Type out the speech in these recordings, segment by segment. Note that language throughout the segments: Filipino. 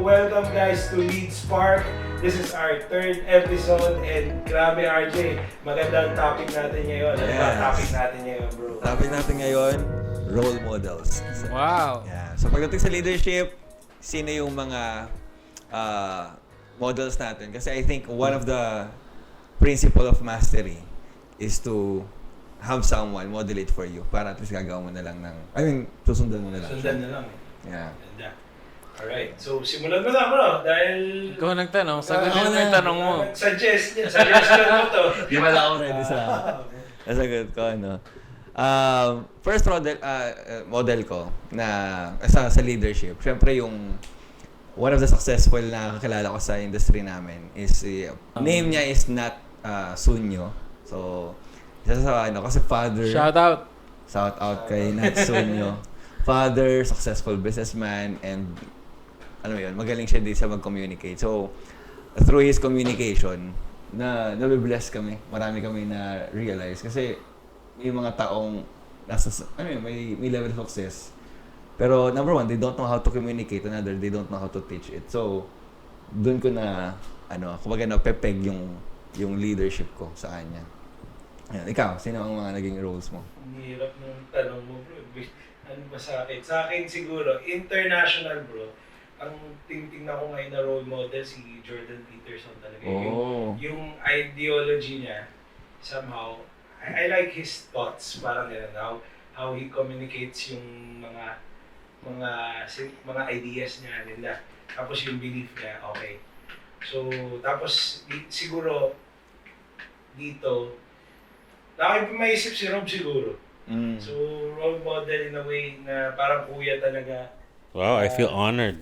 welcome guys to LeadSpark. This is our third episode and grabe RJ, magandang topic natin ngayon. Ano ba topic natin ngayon, bro? Topic natin ngayon, role models. Wow! Yeah. So pagdating sa leadership, sino yung mga models natin? Kasi I think one of the principle of mastery is to have someone model it for you para at least gagawa mo na lang ng, susundan mo na lang. Sundan na lang. Yeah. Ganda. Alright, so simulan mo na bro, dahil... Ikaw nagtanong, sagutin mo yung tanong mo. Suggestion mo to. Di ba lang ako ready sa nasagot ko, ano. First model ko na sa leadership, syempre yung one of the successful na kakilala ko sa industry namin is, name niya is not Sunyo. So, isa sa kasi father. Shout out kay Nat Sunyo. Father, successful businessman, and magaling siya din sa mag-communicate. So, through his communication, nabibless kami. Marami kami na realize kasi may mga taong may level of success. Pero number one, they don't know how to communicate. Another, they don't know how to teach it. So, doon ko na kumbaga napepeg yung leadership ko sa kanya. Ayan, ikaw, sino ang mga naging roles mo? Ang hirap ng tanong mo, bro. Ano ba sa akin? Sa akin siguro, international, bro. Ang tingting ko ngayon na role model, si Jordan Peterson talaga. Oh. Yung ideology niya, somehow, I like his thoughts. Parang gano'n, how he communicates yung mga ideas niya nila. Tapos yung belief niya, okay. So, tapos siguro, dito, maisip si Rob siguro. So, role model in a way na parang kuya talaga. Wow, I feel honored.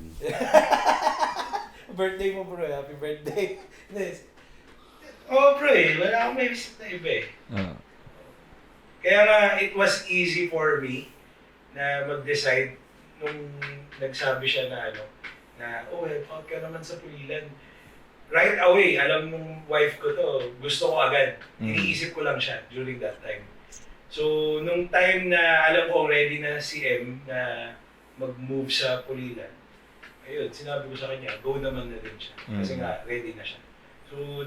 Birthday mo, bro. Happy birthday. Nice. Oh, bro wala akong may visit na iba Kaya nga, it was easy for me na mag-decide nung nagsabi siya na help out ka naman sa Pulilan. Right away, alam nung wife ko to, gusto ko agad. Iniisip ko lang siya during that time. So, nung time na alam ko ready na si M na mag-move sa Pulilan, ayun, sinabi ko sa kanya, go naman na din siya. Kasi nga, ready na siya. So,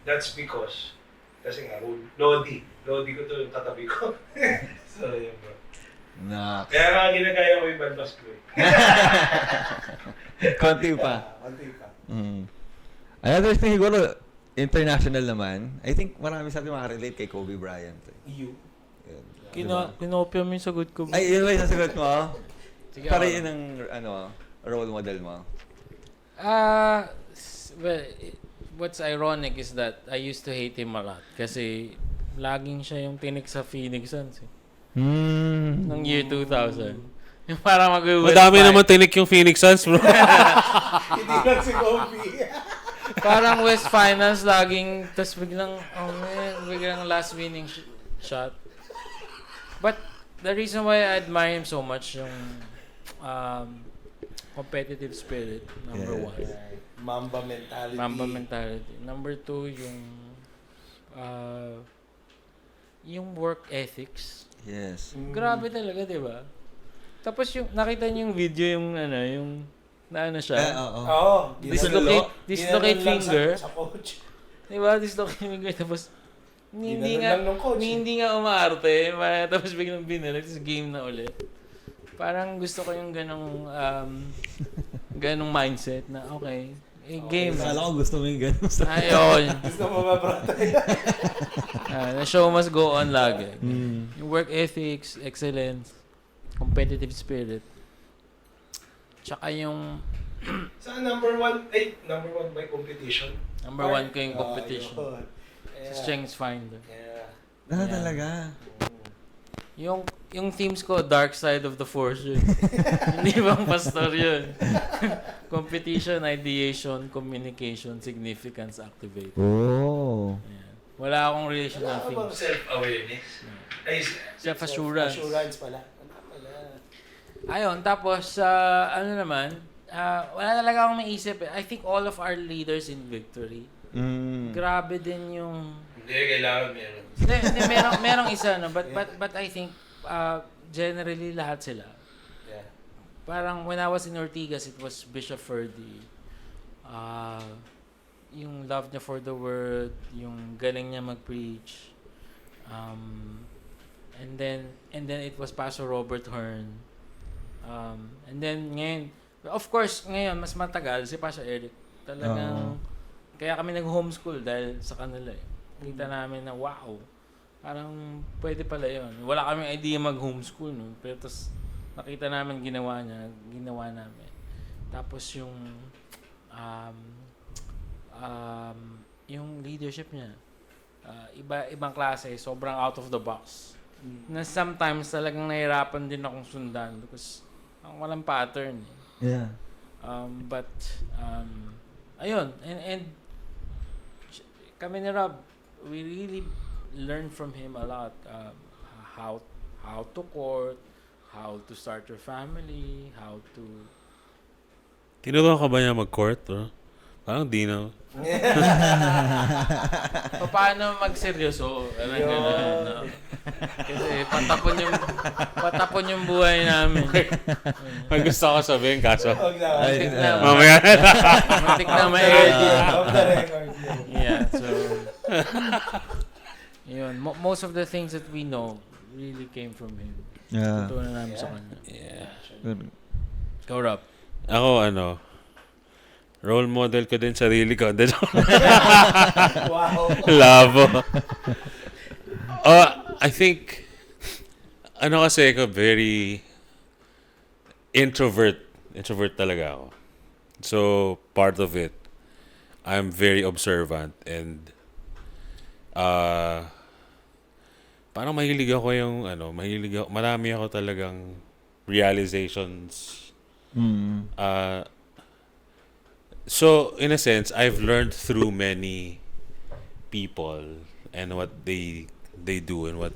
that's because, kasi nga, Lodi ko to yung katabi ko. So, yun bro. Kaya nga ginagaya ko yung balbas ko Konti pa. Another thing siguro, international naman, I think marami sa atin makarelate kay Kobe Bryant. Kinopya mo yung sagot ko. Ay, yun ba yung sasagot mo? Sige, para yun ang role model mo? Well, what's ironic is that I used to hate him a lot. Kasi laging siya yung tinik sa Phoenix Suns. Nung year 2000. Yung parang Madami naman tinik yung Phoenix Suns, bro. Hindi lang si Kobe. Parang West Finals laging, tas biglang last winning shot. But the reason why I admire him so much yung competitive spirit, number one. Mamba mentality. Number two, yung work ethics. Yes. Grabe talaga, di ba? Tapos yung nakita niyo yung video yung siya. Dislocate finger. Sa coach. Di ba? Dislocate finger. Tapos hindi nga umaarte. Tapos biglang binalik. Tapos game na ulit. Parang gusto ko yung ganong mindset na okay. Game. Kala ko gusto mo yung ganun. Ayun. Gusto mo mabratay. The show must go on lagi. Yung work ethics, excellence, competitive spirit. Tsaka yung... Sa number one by competition? Number one ko yung competition. Strengths finder. Yeah. Talaga? Yung themes ko, Dark Side of the Force yun. Hindi bang pastor yun? Competition, ideation, communication, significance, activate. Oh. Yeah. Wala akong relational Wala themes. bang self-awareness? Self-assurance. Self-assurance pala. Ayun, tapos, wala talaga akong maisip. I think all of our leaders in victory, grabe din yung... Hindi, kailangan meron. Hindi, merong isa, no? But I think, generally, lahat sila. Yeah. Parang when I was in Ortigas, it was Bishop Ferdy, yung love niya for the word, yung galing niya mag-preach. And then it was Pastor Robert Hearn. And then ngayon, of course, ngayon mas matagal si Pastor Eric. Talagang kaya kami nag-homeschool dahil sa kanila eh. Kita namin na wow, parang pwede pala yun. Wala kaming idea mag-homeschool, no? Pero tapos nakita namin ginawa namin. Tapos yung leadership niya, ibang klase, sobrang out of the box. Na sometimes talagang nahirapan din akong sundan because walang pattern. Yeah. But ayun, and kami ni Rob, we really learned from him a lot. How to court, how to start your family, how to... Tinuruan ka ba niya mag-court? Bro? Parang di na. Paano magseryoso? No? Kasi patapon yung buhay namin. May gusto ko sabihin, kaso. Muntik Mamaya. na ma-edit. Yeah, so... Yun, most of the things that we know really came from him. Yeah. Tutunan namin sa kanya. Yeah. Go, Rob. Ako, role model ko din sarili ko. Wow. Labo. I think, kasi ako, very introvert. Introvert talaga ako. So, part of it, I'm very observant and parang mahilig ako marami ako talagang realizations. So, in a sense, I've learned through many people and what they do and what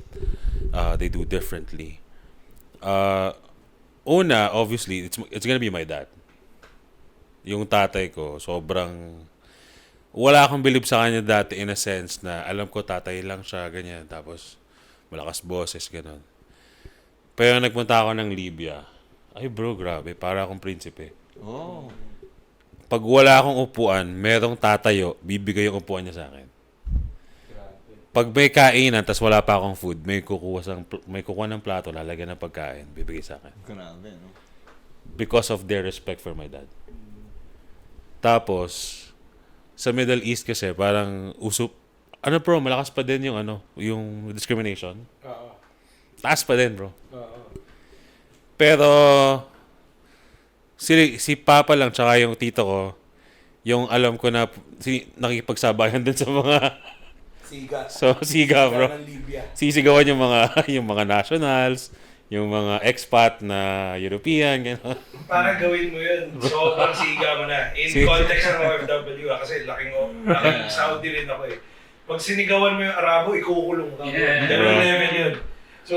they do differently. Obviously, it's gonna be my dad. Yung tatay ko, sobrang wala akong believe sa kanya dati in a sense na alam ko tatay lang siya, ganyan. Tapos, malakas boses, gano'n. Pero nagpunta ako ng Libya. Ay bro, grabe. Para akong prinsipe. Oh. Pag wala akong upuan, merong tatayo, bibigay yung upuan niya sa akin. Pag may kainan, tas wala pa akong food, may kukuha ng plato, lalagyan ng pagkain, bibigay sa akin. Grabe, no? Because of their respect for my dad. Tapos, sa Middle East kasi, parang bro, malakas pa din yung discrimination. Taas pa din, bro. Pero, si Papa lang, tsaka yung tito ko, yung alam ko na nakikipagsabayan din sa mga... Siga. So, siga, bro. Sisigawan yung mga nationals, yung mga expat na European, gano'n. Parang gawin mo yun. Sobrang siga mo na. In context ng OFW, kasi laking Saudi rin ako eh. Pag sinigawan mo yung Arabo, ikukulong ka. Yeah. Ganun level yun. So,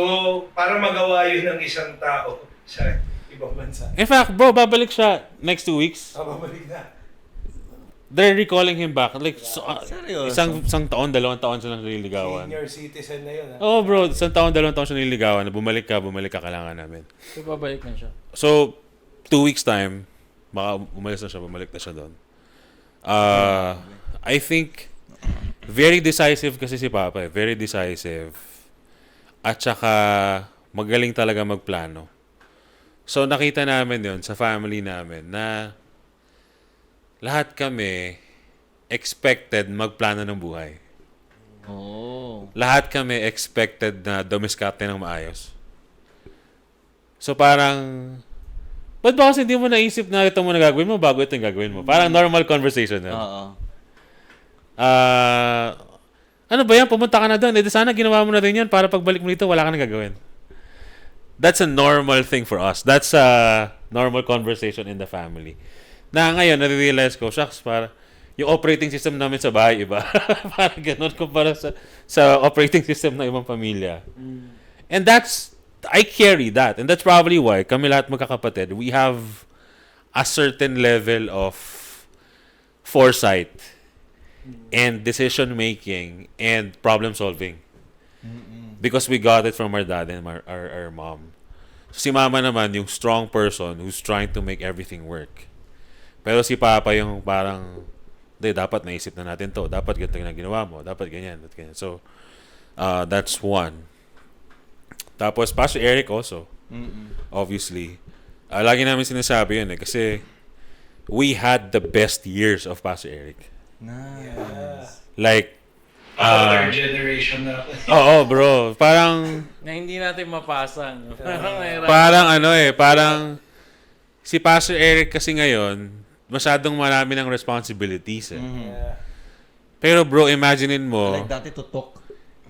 para magawa yun ng isang tao sa ibang bansa. In fact, bro, babalik siya next 2 weeks. Babalik na. They're recalling him back. Like, Seryoso? isang taon, 2 taon siya nililigawan. Senior citizen na yun. Oh, bro, 1 taon, 2 taon siya nililigawan. Bumalik ka, kailangan namin. So, babalik na siya. So, 2 weeks time, baka umalis na siya, bumalik na siya doon. I think, very decisive kasi si Papa eh. Very decisive. At saka, magaling talaga magplano. So, nakita namin yun sa family namin na lahat kami expected magplano ng buhay. Oh. Lahat kami expected na dumiskarte ng maayos. So, parang, ba't ba kasi hindi mo naisip na ito mo na gagawin mo bago ito yung gagawin mo? Parang normal conversation na. Oo. Ano ba yan? Pumunta ka na doon. Eh, sana ginawa mo na rin yan para pagbalik mo dito, wala ka na gagawin. That's a normal thing for us. That's a normal conversation in the family. Na ngayon, nare-realize ko, shucks, para yung operating system namin sa bahay, iba. Parang ganun kumpara sa operating system ng ibang pamilya. And I carry that. And that's probably why kami lahat magkakapatid, we have a certain level of foresight and decision-making and problem-solving. Because we got it from our dad and our mom. So, si mama naman, yung strong person who's trying to make everything work. Pero si Papa yung parang, dapat naisip na natin to. Dapat ganito yung ginawa mo. Dapat ganyan. So, that's one. Tapos, Pastor Eric also. Obviously. Lagi namin sinasabi yun kasi we had the best years of Pastor Eric. Nice. Like, third generation na. oo, bro. Parang, Na hindi natin mapasa. No? parang si Pastor Eric kasi ngayon, masyadong marami ng responsibilities eh. Yeah. Pero bro, imaginein mo. Like dati tutok.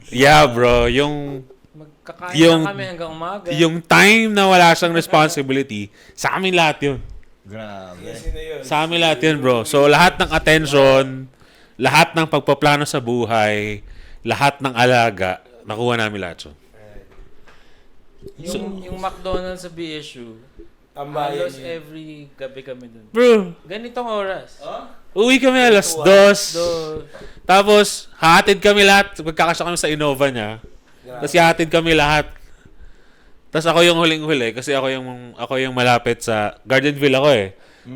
Yeah, bro. Yung Magkakain Yung- na kami hanggang umaga. yung time na wala siyang responsibility, sa amin lahat yun. Grabe. Sino yun? Sa amin lahat yun, bro. So, lahat ng attention, lahat ng pagpaplano sa buhay, lahat ng alaga, nakuha namin lahat yun. Yung McDonald's sa BSU, Ambayan halos yun. every gabi kami dun. Bro, Ganitong oras. uwi kami alas 2. Tapos, hatid kami lahat. Magkakasya kami sa Innova niya. Tapos, hatid kami lahat. Tapos, ako yung huling-huli. Kasi ako yung malapit sa Gardenville ako eh.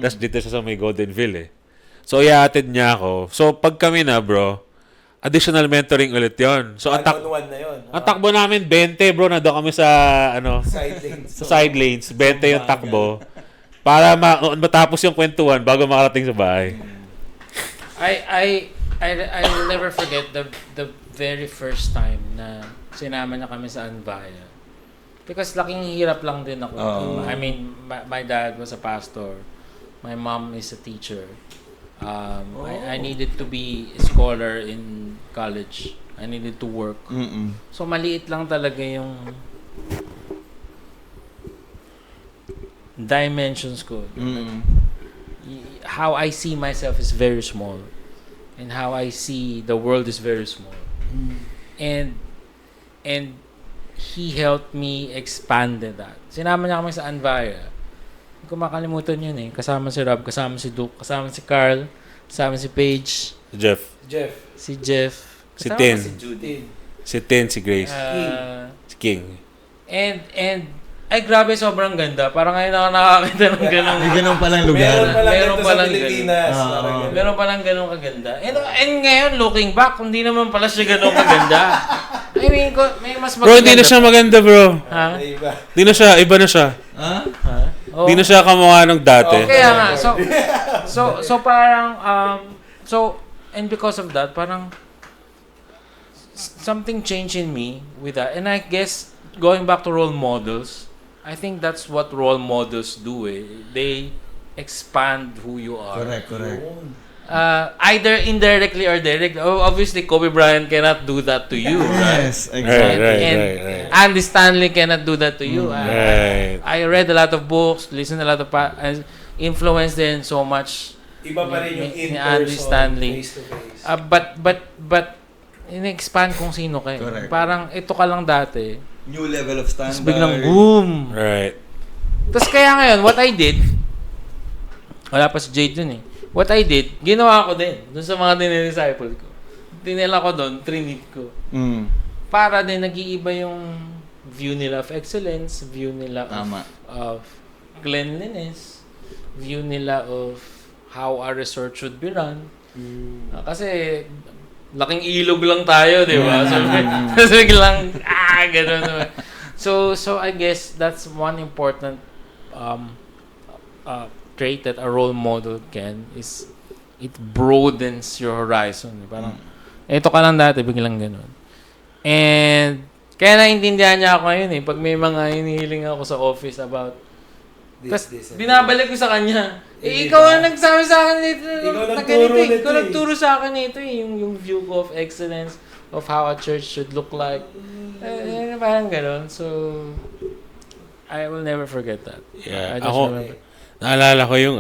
Tapos, dito siya sa may Goldenville eh. So, ihatid niya ako. So, pag kami na, bro, additional mentoring ulit yon. So, One-on-one na yun. ang takbo namin, 20, bro. Nandun kami sa, Side lanes. sa side lanes. 20 yung takbo. Para matapos yung kwentuhan bago makarating sa bahay. I'll never forget the very first time na sinama niya kami sa Anvaya. Because laking hirap lang din ako. I mean, my dad was a pastor. My mom is a teacher. I needed to be a scholar in college. I needed to work. So maliit lang talaga yung dimensions ko. How I see myself is very small. And how I see the world is very small. And he helped me expand that. Sinama niya kami sa Anvaya. Hindi ko makalimutan yun eh. Kasama si Rob, kasama si Duke, kasama si Carl, kasama si Paige, Jeff. si Jeff, Si kasama Tin. si Judy. Si Tin, si Grace. Si King. And ay grabe, sobrang ganda. Parang ngayon ako nakakita ng ganun. May ganun palang lugar. Meron Meron pa palang lang Pilipinas. ganun. Parang ganun. Meron palang ganun kaganda. And ngayon, looking back, hindi naman pala siya ganun kaganda. I mean, may mas Bro, hindi na siya maganda, bro. Ha? Iba. Hindi na siya, iba na siya. Ha? Ha? Oh. Hindi na siya kamukha nung dati. Kaya nga, so parang, and because of that, parang, something changed in me with that. And I guess, going back to role models, I think that's what role models do eh. They expand who you are. Correct. Either indirectly or directly. Obviously, Kobe Bryant cannot do that to you, right? Yes, exactly. Right. Andy Stanley cannot do that to you. Right. I read a lot of books, listened a lot of influenced in so much. Iba pa rin yung Ni Andy in-person, Stanley. face-to-face. But in-expand kung sino ka. Correct. Parang ito ka lang dati. New level of standard. Tapos biglang boom. Right. Tapos kaya ngayon, what I did, wala pa si Jade dun eh. What I did, ginawa ko din. Dun sa mga dinidisciple ko. Dinala ko dun, trinit ko. Para din nag-iiba yung view nila of excellence, view nila of cleanliness, view nila of how our resort should be run. Kasi laking ilog lang tayo, di ba? So biglang, gano'n naman. So I guess that's one important trait that a role model can is it broadens your horizon. Parang, ito ka lang dati, biglang gano'n. And kaya naintindihan niya ako ngayon eh. Pag may mga hinihiling ako sa office about This, binabalik ko sa kanya. Ikaw ang nagsabi sa akin nito. Ikaw nagturo nagturo sa akin nito eh. Yung view ko of excellence, of how a church should look like. Parang gano'n. So, I will never forget that. Yeah. I just Ako, remember. naalala ko yung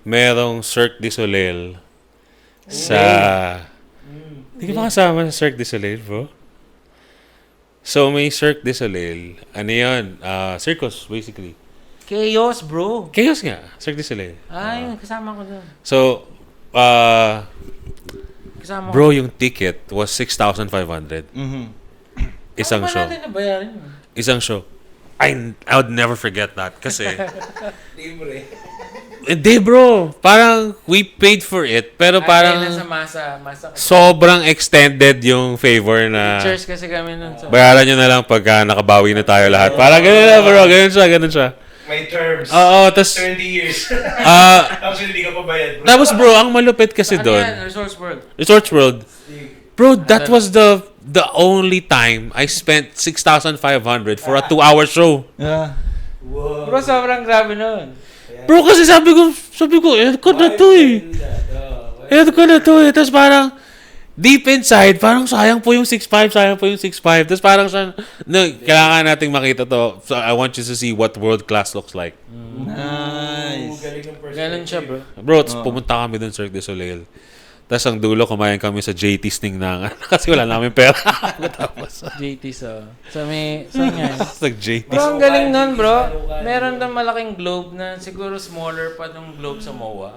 merong Cirque du Soleil sa... Hindi ka ba kasama sa Cirque du Soleil, bro? So, may Cirque du Soleil. Ano yun? Circus, basically. Chaos, bro. Chaos nga. Cirque du Soleil. Ay, kasama ko doon. So, Kasama bro, yung ticket was 6,500. Isang Ano show. ba natin nabayaran yun? Isang show. I would never forget that. Kasi, Libre. hindi bro, parang we paid for it, pero parang Masa sobrang extended yung favor na Cheers kasi kami nun. bayaran nyo na lang pagka nakabawi na tayo lahat. Parang ganun na bro, ganun siya. May terms. Oo, tas 20 years. Tapos hindi ka pa bayad, bro. tapos bro, ang malupit kasi Ano doon. yan? Resorts World. Bro, that was the only time I spent 6,500 for a 2-hour show. Yeah. Wow. Bro, sobrang grabe nun. Bro, kasi sabi ko, add ko na to eh. Add ko na to eh. Tapos parang, deep inside, parang sayang po yung 6'5", Tapos parang kailangan nating makita to. So I want you to see what world class looks like. Nice. Ganun siya, bro. Bro, pumunta kami dun Cirque du Soleil. Tapos ang dulo, kumain kami sa JT's Ningnangan. Kasi wala namin pera. Tapos, JT sa may saan nga? sa JT's. Bro, ang galing nun, bro. Meron doon malaking globe na siguro smaller pa ng globe sa MOA.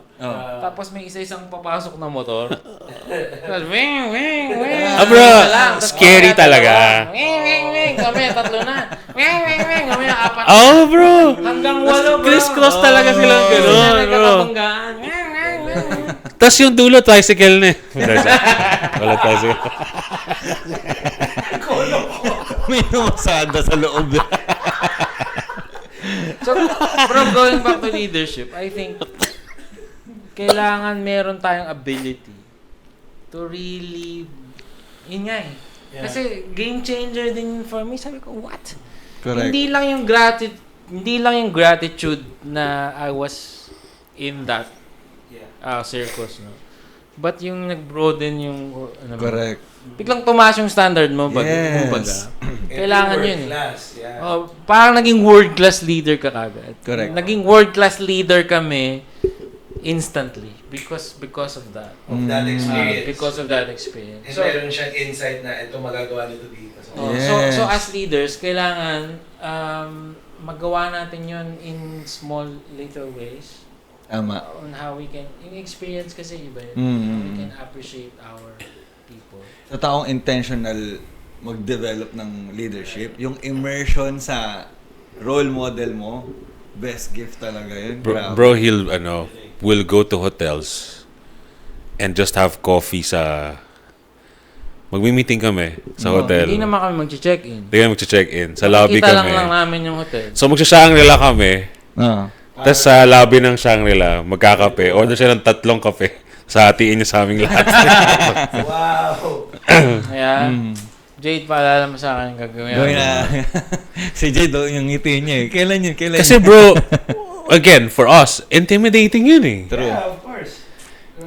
Tapos may isa-isang papasok na motor. Tapos, wing. Bro, scary talaga. Wing. Kami, 3 na. Wing. Kami na 4. Oh, bro. Hanggang 8, bro. Criss-cross talaga silang gano'n, bro. Nagkakabanggaan. Tapos yung dulo, tricycle na eh. Wala tricycle. May numasada sa loob. So, from going back to leadership, I think kailangan meron tayong ability to really, yun nga eh. Yeah. Kasi game changer din for me. Sabi ko, what? Correct. Hindi lang yung gratitude na I was in that circus, no? But yung nag-broaden yung Correct. biglang tumaas yung standard mo kumbaga. Kailangan yun eh. Oh, parang naging world-class leader ka kagad. Correct. Naging world-class leader kami instantly because of that. Of that experience. Because of that experience. And meron siyang insight na ito magagawa nito dito. Yes. So as leaders, kailangan magawa natin yun in small little ways. Tama. On how we can, yung experience kasi iba yun. How we can appreciate our people. Sa taong intentional mag-develop ng leadership, yung immersion sa role model mo, best gift talaga yun. Bro, will go to hotels and just have coffee sa... Magmi-meeting kami sa hotel. Hindi naman kami mag-check-in. Hindi kami mag-check-in. Sa lobby Kita kami. lang namin yung hotel. So magsa-Shangri-La kami. Tapos sa lobby ng Shangri-La, magkakape. Order siya ng 3 kape. Sa hatiin niya sa aming lahat. Wow! Kaya, Jade, paalala mo sa akin gagawin. Gawin na. Si Jade, yung ngiti niya eh. Kailan yun? Kasi bro, again, for us, intimidating yun eh. True. Yeah, of course.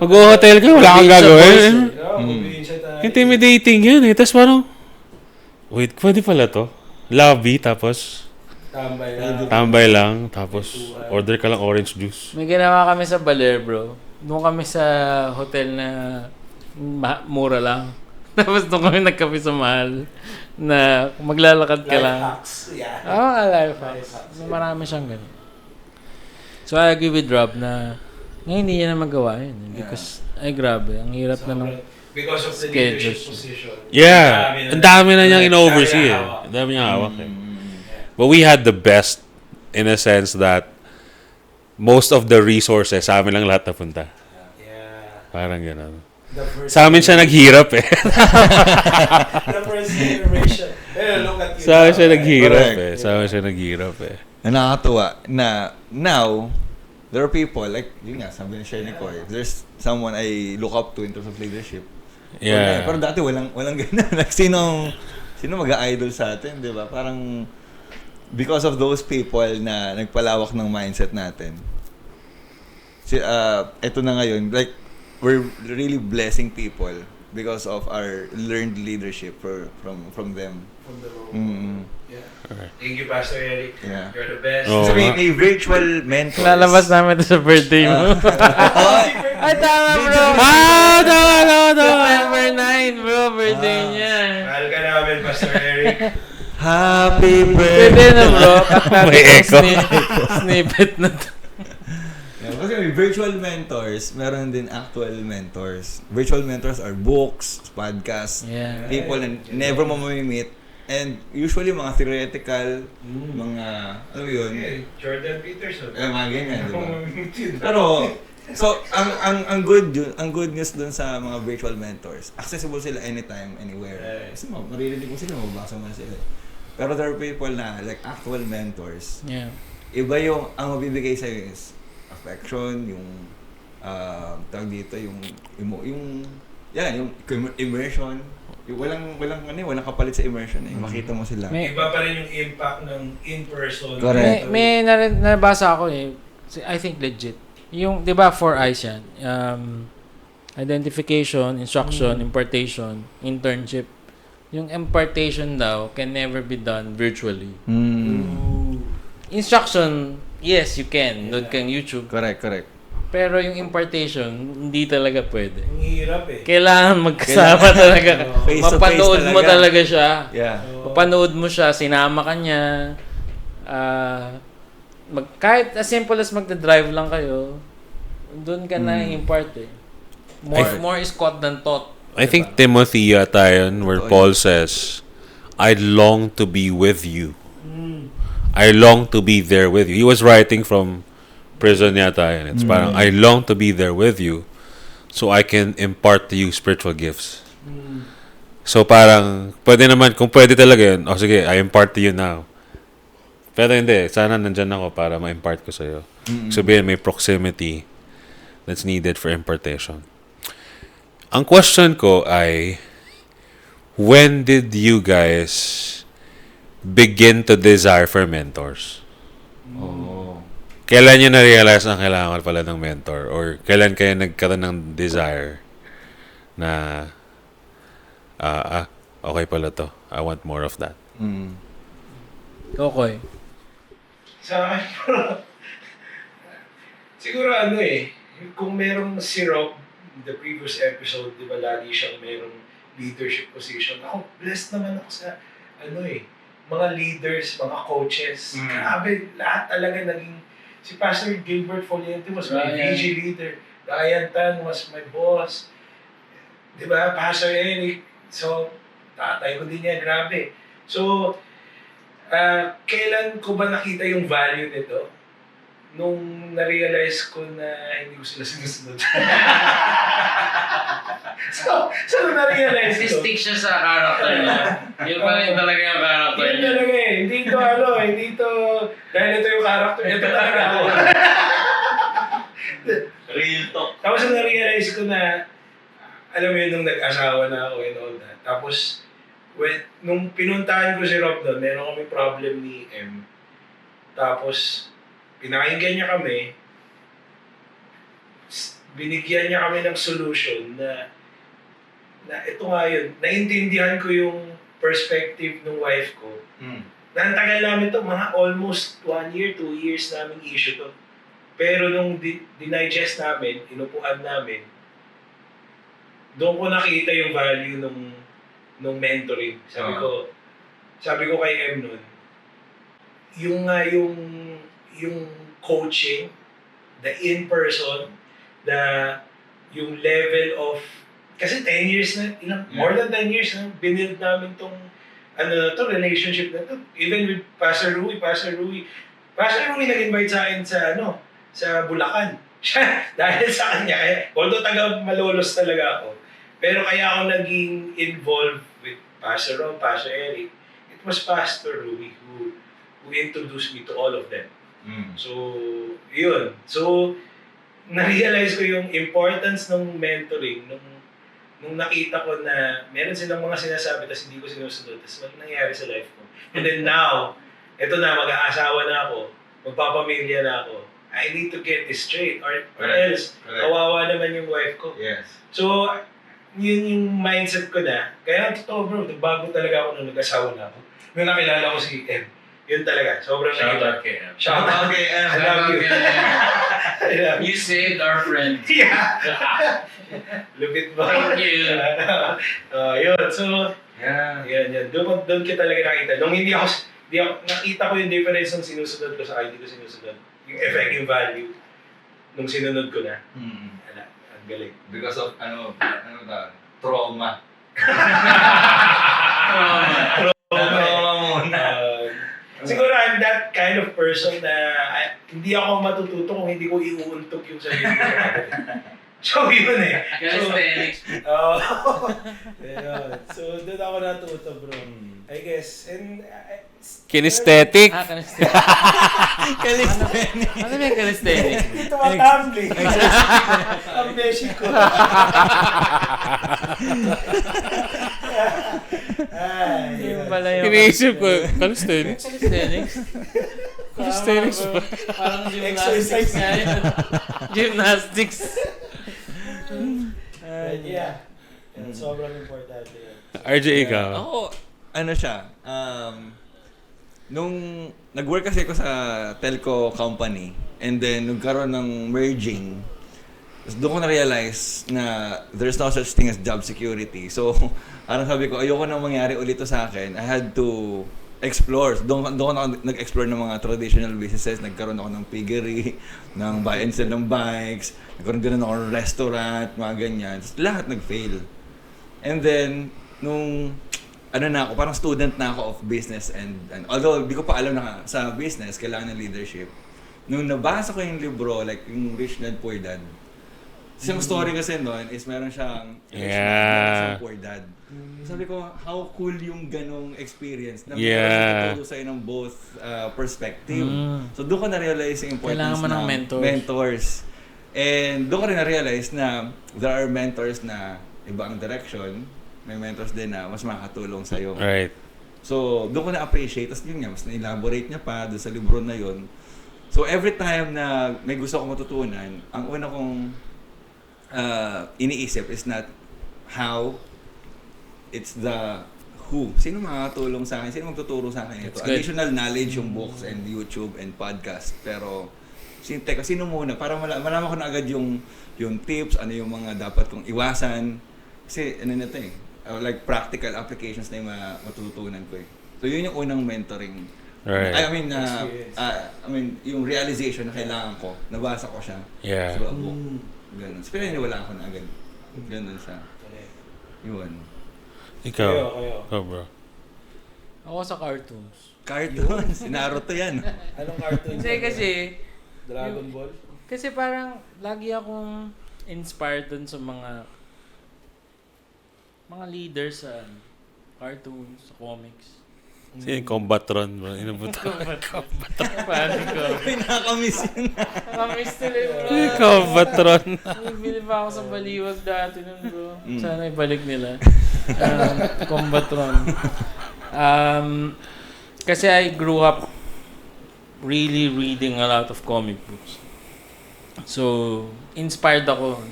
Mag-hotel ka, wala kang gagawin. Intimidating. Intimidating yun eh. Tapos parang, wait, pwede pala to? Lobby, tapos... Tambay lang, tapos order ka lang orange juice. May ginawa kami sa Baler, bro. Doon kami sa hotel na mura lang. Tapos doon kami nagkape sa mahal na maglalakad ka lang. Hacks. Yeah. Life hacks. Marami siyang ganun. So I agree with Rob na ngayon hindi niya na magawa yun. Because, ay grabe, ang hirap na nung Because of the schedules. leadership position. Yeah, ang dami na niyang in-oversee eh. Ang dami niyang hawak eh. But we had the best in a sense that most of the resources sa amin lang lahat napunta. Yeah. Parang gano'n. Sa amin siya naghirap eh. The first generation. Look at you. Sa amin siya naghirap Correct. eh. Sa amin siya naghirap eh. Nakakatuwa na now, there are people, like, yun nga, sabi ni Shane Coy, there's someone I look up to in terms of leadership. Yeah. Pero dati walang ganun. Like, sino mag-idol sa atin, di ba? Parang, because of those people na nagpalawak ng mindset natin. Ito na ngayon, like, we're really blessing people because of our learned leadership from them. From the role. Yeah. Okay. Thank you, Pastor Eric. Yeah. You're the best. Oh. So may virtual mentors. lalabas namin ito sa birthday mo. Ay, tama, bro. Tama. September 9, bro. Birthday niya. Mahal ka namin, Pastor Eric. Happy Pwede birthday! na, bro. Cut natin May yung echo. snippet na to. Yeah, kasi may virtual mentors, meron din actual mentors. Virtual mentors are books, podcasts, Yeah. people na never mo mamimit And usually mga theoretical, mga, ano yun? Jordan Peterson. Mga ganyan, di ba? Pero, so, ang good news dun sa mga virtual mentors, accessible sila anytime, anywhere. Kasi maririnig mo sila, mababasa mo na sila. Pero there are people na, like actual mentors, iba yung, ang mabibigay sa'yo is affection, yung, tawag dito, yung immersion. Walang kapalit sa immersion eh. Makita mo sila. Iba pa rin yung impact ng in-person. Correct. May nabasa ako eh. I think legit. Yung, di ba, 4 I's yan? Identification, instruction, impartation, internship. Yung impartation daw can never be done virtually. Instruction, yes, you can. Doon kang YouTube. Correct. Pero yung impartation, hindi talaga pwede. Ang hirap eh. Kailangan magkasama talaga. Mapanood mo talaga siya. Yeah. Mapanood mo siya, sinama ka niya. Kahit as simple as magda-drive lang kayo, doon ka na impart eh. More is caught than taught. I think Timothy yata yun, where Paul says, I long to be with you. I long to be there with you. He was writing from prison yata yun. It's parang, I long to be there with you so I can impart to you spiritual gifts. So parang, pwede naman, kung pwede talaga yun, sige, I impart to you now. Pero hindi, sana nandyan ako para ma-impart ko sa'yo. Sabihin, may proximity that's needed for impartation. Ang question ko ay, when did you guys begin to desire for mentors? Kailan nyo na-realize na kailangan pala ng mentor? Or kailan kayo nagkaroon ng desire na okay pala to. I want more of that. Okay. Sa akin, siguro kung merong si Rob, the previous episode, di ba lagi siyang merong leadership position. Ako, blessed naman ako sa, mga leaders, mga coaches. Grabe, lahat talaga naging, si Pastor 𝗟𝗲𝗱𝗦𝗽 was my VG leader. Ryan Tan was my boss. Di ba, Pastor Eric. So, tatay ko din niya, grabe. So, kailan ko ba nakita yung value nito? Nung na-realize ko na hindi ko sila sinusunod. so na-realize ko. Stick siya sa character niya. Yun pa rin talaga yung character Yun niya. talaga eh. Hindi ito, dahil ito yung character. Ito talaga ako. Real talk. Tapos nung na-realize ko na, alam mo yun, nung nag-asawa na ako and all that. Tapos, nung pinuntahan ko si Rob doon, meron kami problem ni M. Tapos, pinakinggan niya kami, binigyan niya kami ng solution na ito nga yun, naintindihan ko yung perspective ng wife ko. Na ang tagal namin ito, mga almost 1 year, 2 years namin issue to. Pero nung dinigest namin, inupuan namin, doon ko nakita yung value nung mentoring. Sabi ko kay M nun, yung coaching, the in-person, yung level of, kasi 10 years na, more than 10 years na, binild namin tong, relationship na to. Even with Pastor Rui nag-invite sa akin sa Bulacan. Dahil sa kanya, although taga Malolos talaga ako, pero kaya ako naging involved with Pastor Rob, Pastor Eric, it was Pastor Rui who introduced me to all of them. So, yun. So, na-realize ko yung importance ng mentoring nung nakita ko na meron silang mga sinasabi tapos hindi ko sinusunod, tapos nangyayari sa life ko. And then now, eto na, mag-aasawa na ako, magpapamilya na ako. I need to get this straight or else, kawawa naman yung wife ko. Yes. So, yun yung mindset ko na. Kaya totoo bro, nagbago talaga ako nung nag-asawa na ako. Nung nakilala ko si M. Yun talaga, sobrang Shout out kay M. Shout out kay M. I love you. You saved our friend. Yeah. Lupit mo. Thank you. Yun, so, yan. Doon kita talaga nakita. Nung hindi ako, nakita ko yung difference nung sinusunod ko sa hindi ko sinusunod. Yung effect, yung value, nung sinunod ko na. Ang galing. Because of, trauma. muna. Siguro I'm that kind of person na hindi ako matututo kung hindi ko iuuntog yung sarili ko. So yun eh. Calisthenics. So doon ako natuto, bro. I guess. And Kinesthetic. Calisthenics. Calisthenics. Ano ba yung calisthenics? ito matambling. Ang beshi ko. Yung pala yung... Iniisip ko, calisthenics? Calisthenics? Calisthenics ba? Parang gymnastics nga yun. Gymnastics. Yeah. Sobrang importante yun. RJ, ikaw. Ako, ano siya, nung nag-work kasi ako sa telco company and then nagkaroon ng merging, doon ko na-realize na there's no such thing as job security. So, parang sabi ko, ayoko nang mangyari ulit to sa akin. I had to explore. Doon ko nag-explore ng mga traditional businesses. Nagkaroon ako ng piggery, ng buy and sell ng bikes, nagkaroon din ako ng restaurant, mga ganyan. Lahat nag-fail. And then, nung parang student na ako of business and although di ko pa alam na sa business, kailangan ng leadership. Nung nabasa ko yung libro, like yung Rich Dad Poor Dad, yung story kasi noon is meron siyang Poor Dad. Sabi ko, how cool yung ganong experience na meron tuturo sa'yo ng both perspective. So doon ko na-realize yung importance ng mentors. And doon ko rin na-realize na there are mentors na iba ang direction, may mentors din na mas makakatulong sa'yo. Right. So, doon ko na-appreciate. Tapos yun nga, mas na-elaborate niya pa doon sa libro na yun. So, every time na may gusto akong matutunan, ang una kong iniisip is not how, it's the who. Sino makakatulong sa akin? Sino magtuturo sa akin ito? Additional knowledge yung books and YouTube and podcast. Pero, sino muna? Para malaman ko na agad yung tips, ano yung mga dapat kong iwasan. Kasi, ano na ito eh. Like practical applications na yung matututunan ko eh. So yun yung unang mentoring. Right. I mean yung realization na kailangan ko, nabasa ko siya through a book. Ganun. So pinaniwala ko na agad. Ganun siya. Yun. Ikaw. Kayo. Oh, bro. Ako sa cartoons. Cartoons. Naruto yan. Anong cartoon? Hindi kasi... Dragon Ball? Kasi parang lagi akong inspired dun sa mga leaders sa cartoons, sa comics. Sino yung Combatron, bro? Inabuto. Paano ko? Pinakamiss yun. Nakamiss tuloy, bro. Yung Combatron. Bili pa ako sa Baliwag dati nun, bro. Sana ibalik nila. Combatron. Kasi I grew up really reading a lot of comic books. So, inspired ako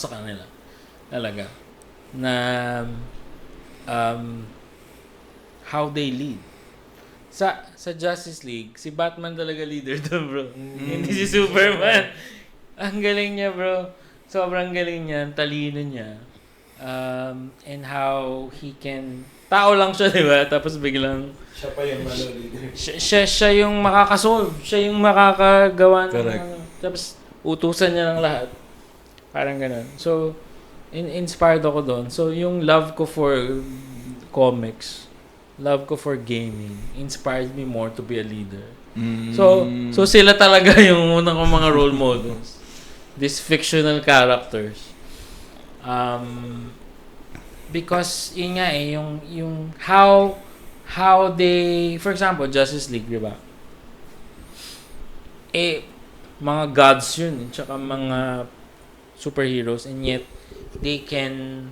sa kanila. Talaga. Na how they lead. Sa Justice League, si Batman talaga leader doon, bro. Hindi si Superman. Ang galing niya, bro. Sobrang galing niya, talino niya. And how he can... Tao lang siya, di ba? Tapos biglang... Siya pa yung leader. Siya yung makakasolve. Siya yung makakagawa ng... Correct. Tapos utusan niya ng lahat. Parang ganun. So, inspired ako doon. So, yung love ko for comics, love ko for gaming, inspired me more to be a leader. So sila talaga yung unang kong mga role models. These fictional characters. Because, yun nga eh, yung how they, for example, Justice League, di ba? Mga gods yun, tsaka mga superheroes, and yet, they can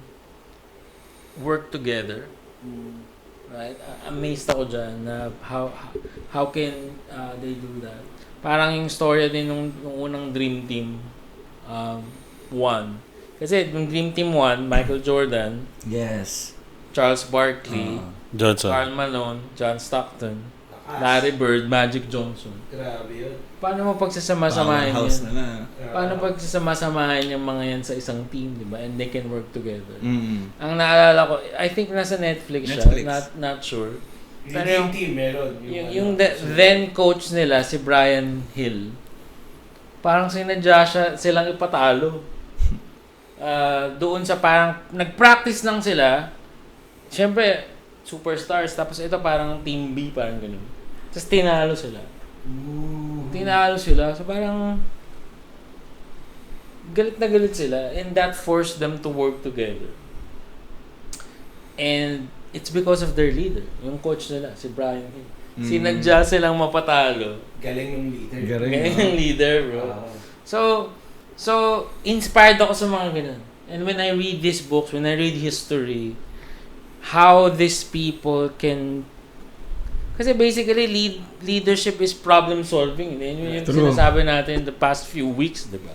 work together. Right? Amazed ako dyan na how can they do that. Parang yung story din nung unang Dream Team 1. Kasi yung Dream Team 1, Michael Jordan, Yes. Charles Barkley, Johnson. Karl Malone, John Stockton, Larry Bird, Magic Johnson. Grabe yun. Paano mo pagsasama-samahin Powerhouse yan? na. Paano pagsasama-samahin yung mga yan sa isang team, di ba? And they can work together. Ang naalala ko, I think nasa Netflix siya. Not sure. Pero yung team meron. Yung then coach nila, si Brian Hill, parang sinadya silang ipatalo. Doon sa parang, nag-practice lang sila. Siyempre, superstars. Tapos ito parang Team B, parang ganun. Tapos tinalo sila. So parang galit na galit sila. And that forced them to work together. And it's because of their leader. Yung coach nila, si Brian Hill. Sinadya silang mapatalo. Galing yung leader. Galing yung leader, bro. So, inspired ako sa mga ganun. And when I read these books, when I read history, how these people can... Kasi basically, leadership is problem solving. Yun yung sinasabi natin in the past few weeks, diba?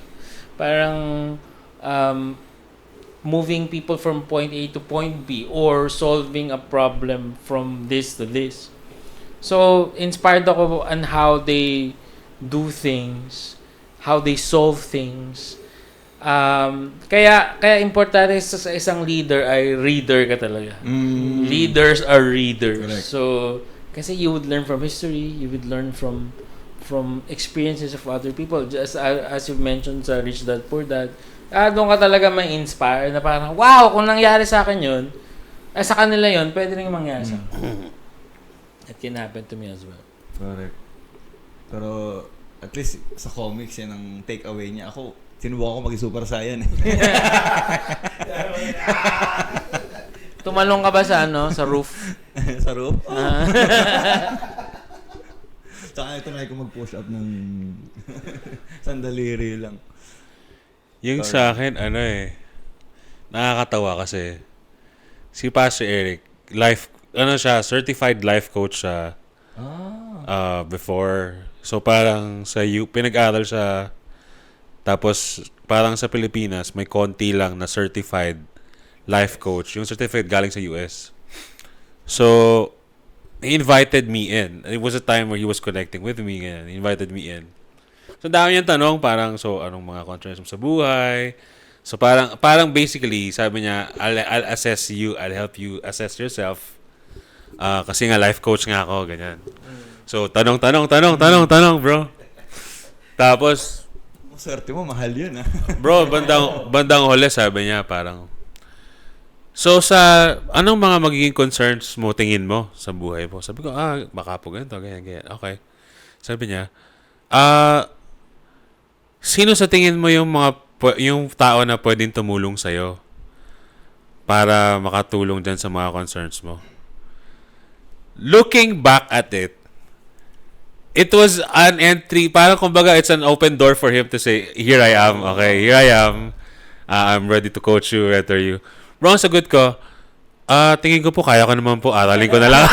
Parang moving people from point A to point B or solving a problem from this to this. So, inspired ako on how they do things, how they solve things. Kaya importante sa isang leader ay reader ka talaga. Leaders are readers. Correct. So, kasi you would learn from history, you would learn from experiences of other people. Just as you mentioned sa Rich Dad Poor Dad, doon ka talaga ma-inspire na parang, wow, kung nangyari sa akin yun, sa kanila yun, pwede rin mangyari sa akin. It can happen to me as well. Correct. Pero, at least, sa comics, yan ang take-away niya. Ako, sinubukan ko maging Super Saiyan. Tumalong ka ba sa sa roof? Sa roof? Tsaka ito na ko mag-push up ng sandaliri lang. Yung sa akin, nakakatawa kasi si Pastor Eric, certified life coach siya before. So parang pinag-aral siya, tapos parang sa Pilipinas, may konti lang na certified life coach. Yung certificate galing sa US. So, he invited me in. It was a time where he was connecting with me and he invited me in. So, dami niyang tanong, parang, anong mga concerns mo sa buhay? So, parang basically, sabi niya, I'll assess you, I'll help you assess yourself. Kasi nga, life coach nga ako, ganyan. So, tanong, bro. Tapos, swerte mo, mahal yun, bro, bandang huli, sabi niya, parang, so, anong mga magiging concerns mo, tingin mo, sa buhay mo? Sabi ko, baka po ganito, ganyan. Okay. Sabi niya, sino sa tingin mo yung tao na pwedeng tumulong sa'yo para makatulong dyan sa mga concerns mo? Looking back at it, it was an entry, parang kumbaga, it's an open door for him to say, here I am, okay, here I am, I'm ready to coach you, mentor you. Bro, ang sagot ko, tingin ko po, kaya ko naman po, aralin ko na lang.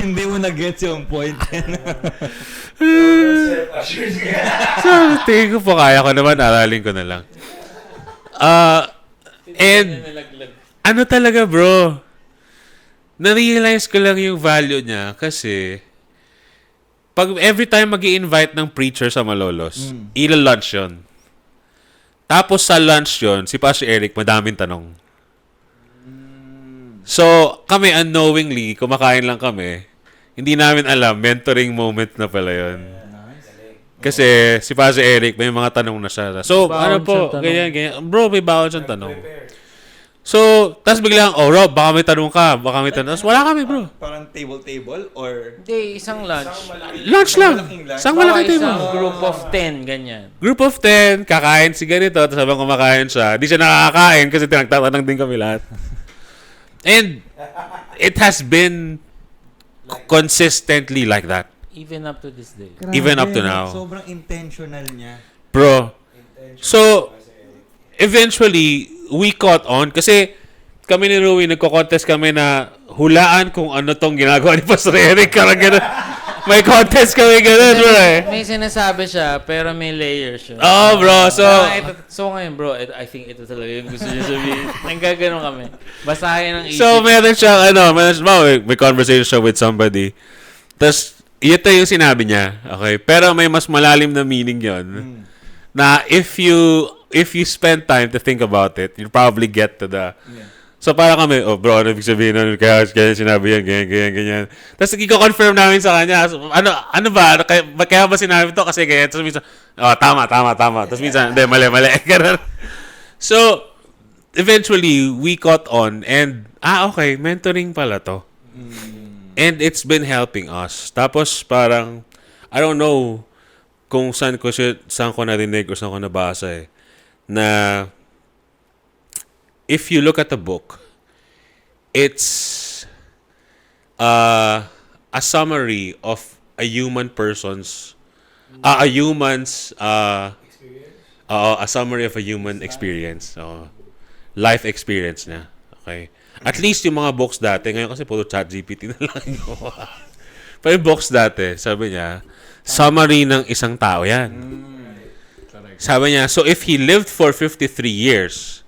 hindi mo na-gets yung point. So, tingin ko po, kaya ko naman, aralin ko na lang. And, ano talaga, bro? Na-realize ko lang yung value niya kasi every time mag-i-invite ng preacher sa Malolos, ila-lunch yun. Tapos sa lunch yun, si Pastor Eric, madaming tanong. So, kami unknowingly, kumakain lang kami, hindi namin alam, mentoring moment na pala yun. Kasi si Pastor Eric, may mga tanong na siya. So, ganyan. Bro, may bawal siyang tanong. So, tas biglang, Rob, baka may tanong ka. Tapos wala kami, bro. Parang table or? Hindi, isang lunch. Lunch lang. Isang malaking table. Isang group of 10, ganyan. Group of 10, kakain si ganito, tapos habang kumakain siya, di siya nakakain kasi tinagtatanong din kami lahat. And it has been consistently like that. Even up to this day. Grabe, even up to now. Sobrang intentional niya. Bro. So, eventually, we caught on kasi kami ni Rui nagko-contest kami na hulaan kung ano tong ginagawa ni Pastor Eric. May contest kami ganun, bro. May sinasabi siya, pero may layers siya. Oh, bro. So ngayon, bro, I think ito talaga yung gusto niya sabihin. Nanggaganon kami. Basahin ang isip. So, meron siya, may conversation siya with somebody. Tapos, ito yung sinabi niya. Okay? Pero may mas malalim na meaning yon na if you spend time to think about it, you'll probably get to the... Yeah. So, para kami, bro, ano ibig sabihin nun? Kaya sinabi yan, ganyan. Tapos, i-confirm namin sa kanya. So, ano ba? Kaya ba sinabi to? Kasi ganyan. Tapos, minsan, tama. Tapos, minsan, hindi, mali. So, eventually, we caught on and, okay, mentoring pala to. And it's been helping us. Tapos parang, I don't know kung saan ko narinig o saan ko nabasa na if you look at the book, it's a summary of a human person's, a human's, a summary of a human experience. Life experience niya. Okay? At least yung mga books dati, ngayon kasi puro ChatGPT na lang yung pero yung books dati, sabi niya, summary ng isang tao yan. Sabi niya, so if he lived for 53 years,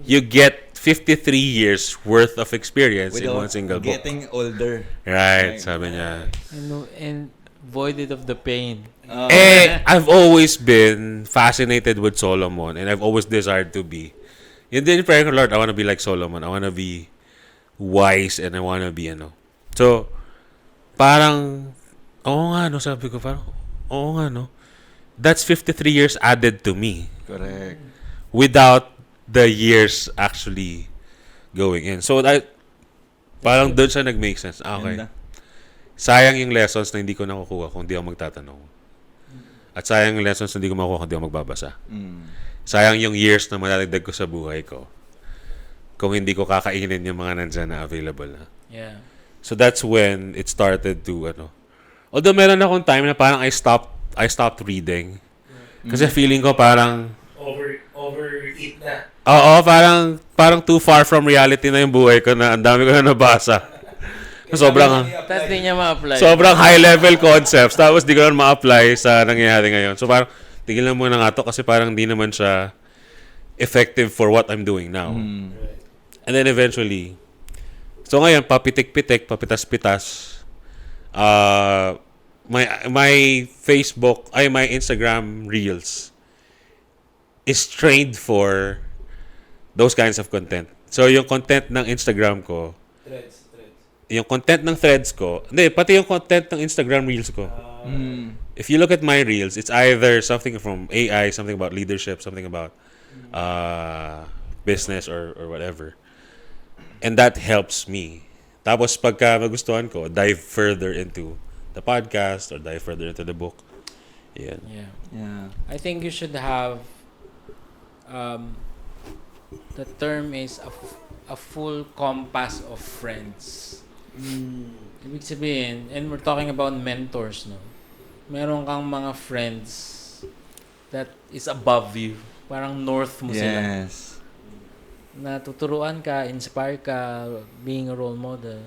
you get 53 years worth of experience in one single book. Getting older. Right, sabi niya. And voided of the pain. I've always been fascinated with Solomon and I've always desired to be. Yun din, prayer ko, Lord, I want to be like Solomon. I want to be wise and I want to be, So, parang, sabi ko, parang, that's 53 years added to me. Correct. Without the years actually going in. So, parang doon siya nag-make sense. Okay. Sayang yung lessons na hindi ko nakukuha kung di ako magtatanong. At sayang yung lessons na hindi ko makukuha kung di ako magbabasa. Sayang yung years na malalagdag ko sa buhay ko kung hindi ko kakainin yung mga nandyan na available na. Yeah. So that's when it started to, although meron akong time na parang I stopped reading. Kasi feeling ko parang overeat na. Oo, parang too far from reality na yung buhay ko na ang dami ko na nabasa. Sobrang Tapos di niya ma-apply. sobrang high level concepts tapos di ko na ma-apply sa nangyayari ngayon. So parang tigil na muna nga to kasi parang di naman siya effective for what I'm doing now. And then eventually, so ngayon, papitik-pitik, papitas-pitas, my Facebook, my Instagram Reels is trained for those kinds of content. So yung content ng Instagram ko, Threads. yung content ng threads ko, hindi, pati yung content ng Instagram Reels ko. If you look at my Reels, it's either something from AI, something about leadership, something about business or whatever. And that helps me. Tapos pagka magustuhan ko, dive further into the podcast or dive further into the book. Yeah. Yeah. I think you should have the term is a full compass of friends. Ibig sabihin, and we're talking about mentors, no? Meron kang mga friends that is above you. Parang north mo sila. Yes. Natuturuan ka, inspire ka, being a role model.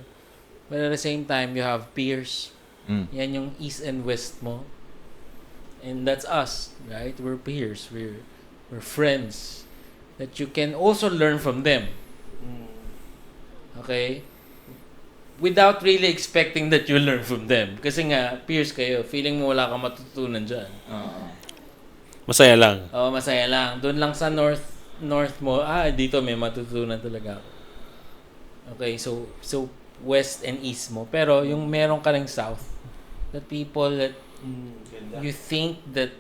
But at the same time, you have peers. Yan yung east and west mo. And that's us, right? We're peers. We're friends. That you can also learn from them. Okay? Without really expecting that you learn from them. Kasi nga, peers kayo. Feeling mo wala kang matutunan dyan. Masaya lang. Oo, masaya lang. Doon lang sa north mo, dito may matutunan talaga ako. Okay, so west and east mo. Pero yung meron ka ng south, the people that you think that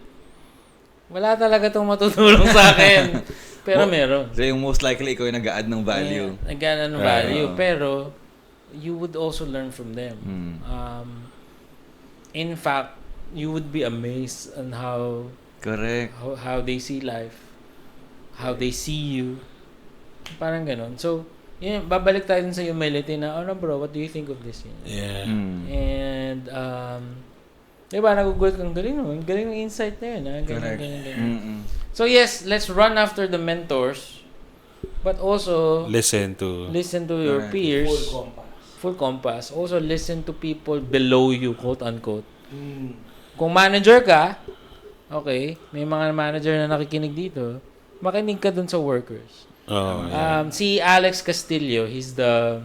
wala talaga itong matutulong sa akin. Pero meron. So yung most likely ikaw yung nag-a-add ng value. Yeah, nag-a-add ng value. Pero you would also learn from them. In fact, you would be amazed on how Correct. how they see life, how they see you. Parang ganon. So, babalik tayo dun sa humility na, bro, what do you think of this? Yeah. And, diba, nagugulat kang galing naman. Galing ng insight na yun. Galing. So, yes, let's run after the mentors, but also Listen to your peers. Full compass. Full compass. Also, listen to people below you, quote-unquote. Kung manager ka, okay, may mga manager na nakikinig dito, makinig ka dun sa workers. Si Alex Castillo, he's the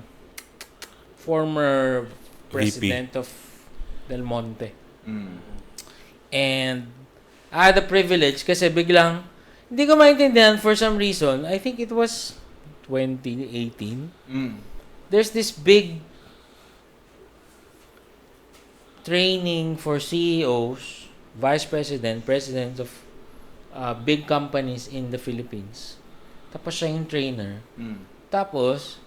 former president of Del Monte. And I had the privilege kasi biglang, hindi ko maintindihan for some reason, I think it was 2018, there's this big training for CEOs, vice presidents of big companies in the Philippines. Tapos siya yung trainer. Tapos,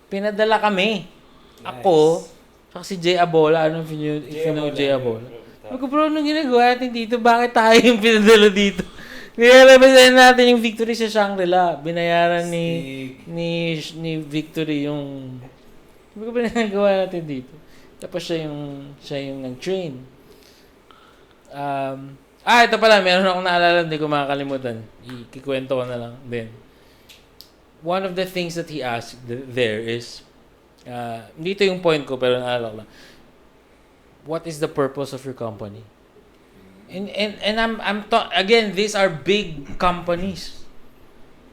pinadala kami. Ako, saka si 𝗟𝗲𝗱𝗏. If you know 𝗟𝗲𝗏𝗏. Sabi ko, bro, anong ginagawa natin dito? Bakit tayo yung pinadala dito? Nilalabasan natin yung victory sa 𝗟𝗲𝗏. Binayaran ni Victory yung... Sabi ko, pinagawa natin dito. Tapos siya yung nag-train. Ito pala, meron akong naalala, hindi ko makakalimutan. Ikikwento ko na lang din. One of the things that he asked there is, dito yung point ko, pero naalala ko lang. What is the purpose of your company? And again, these are big companies.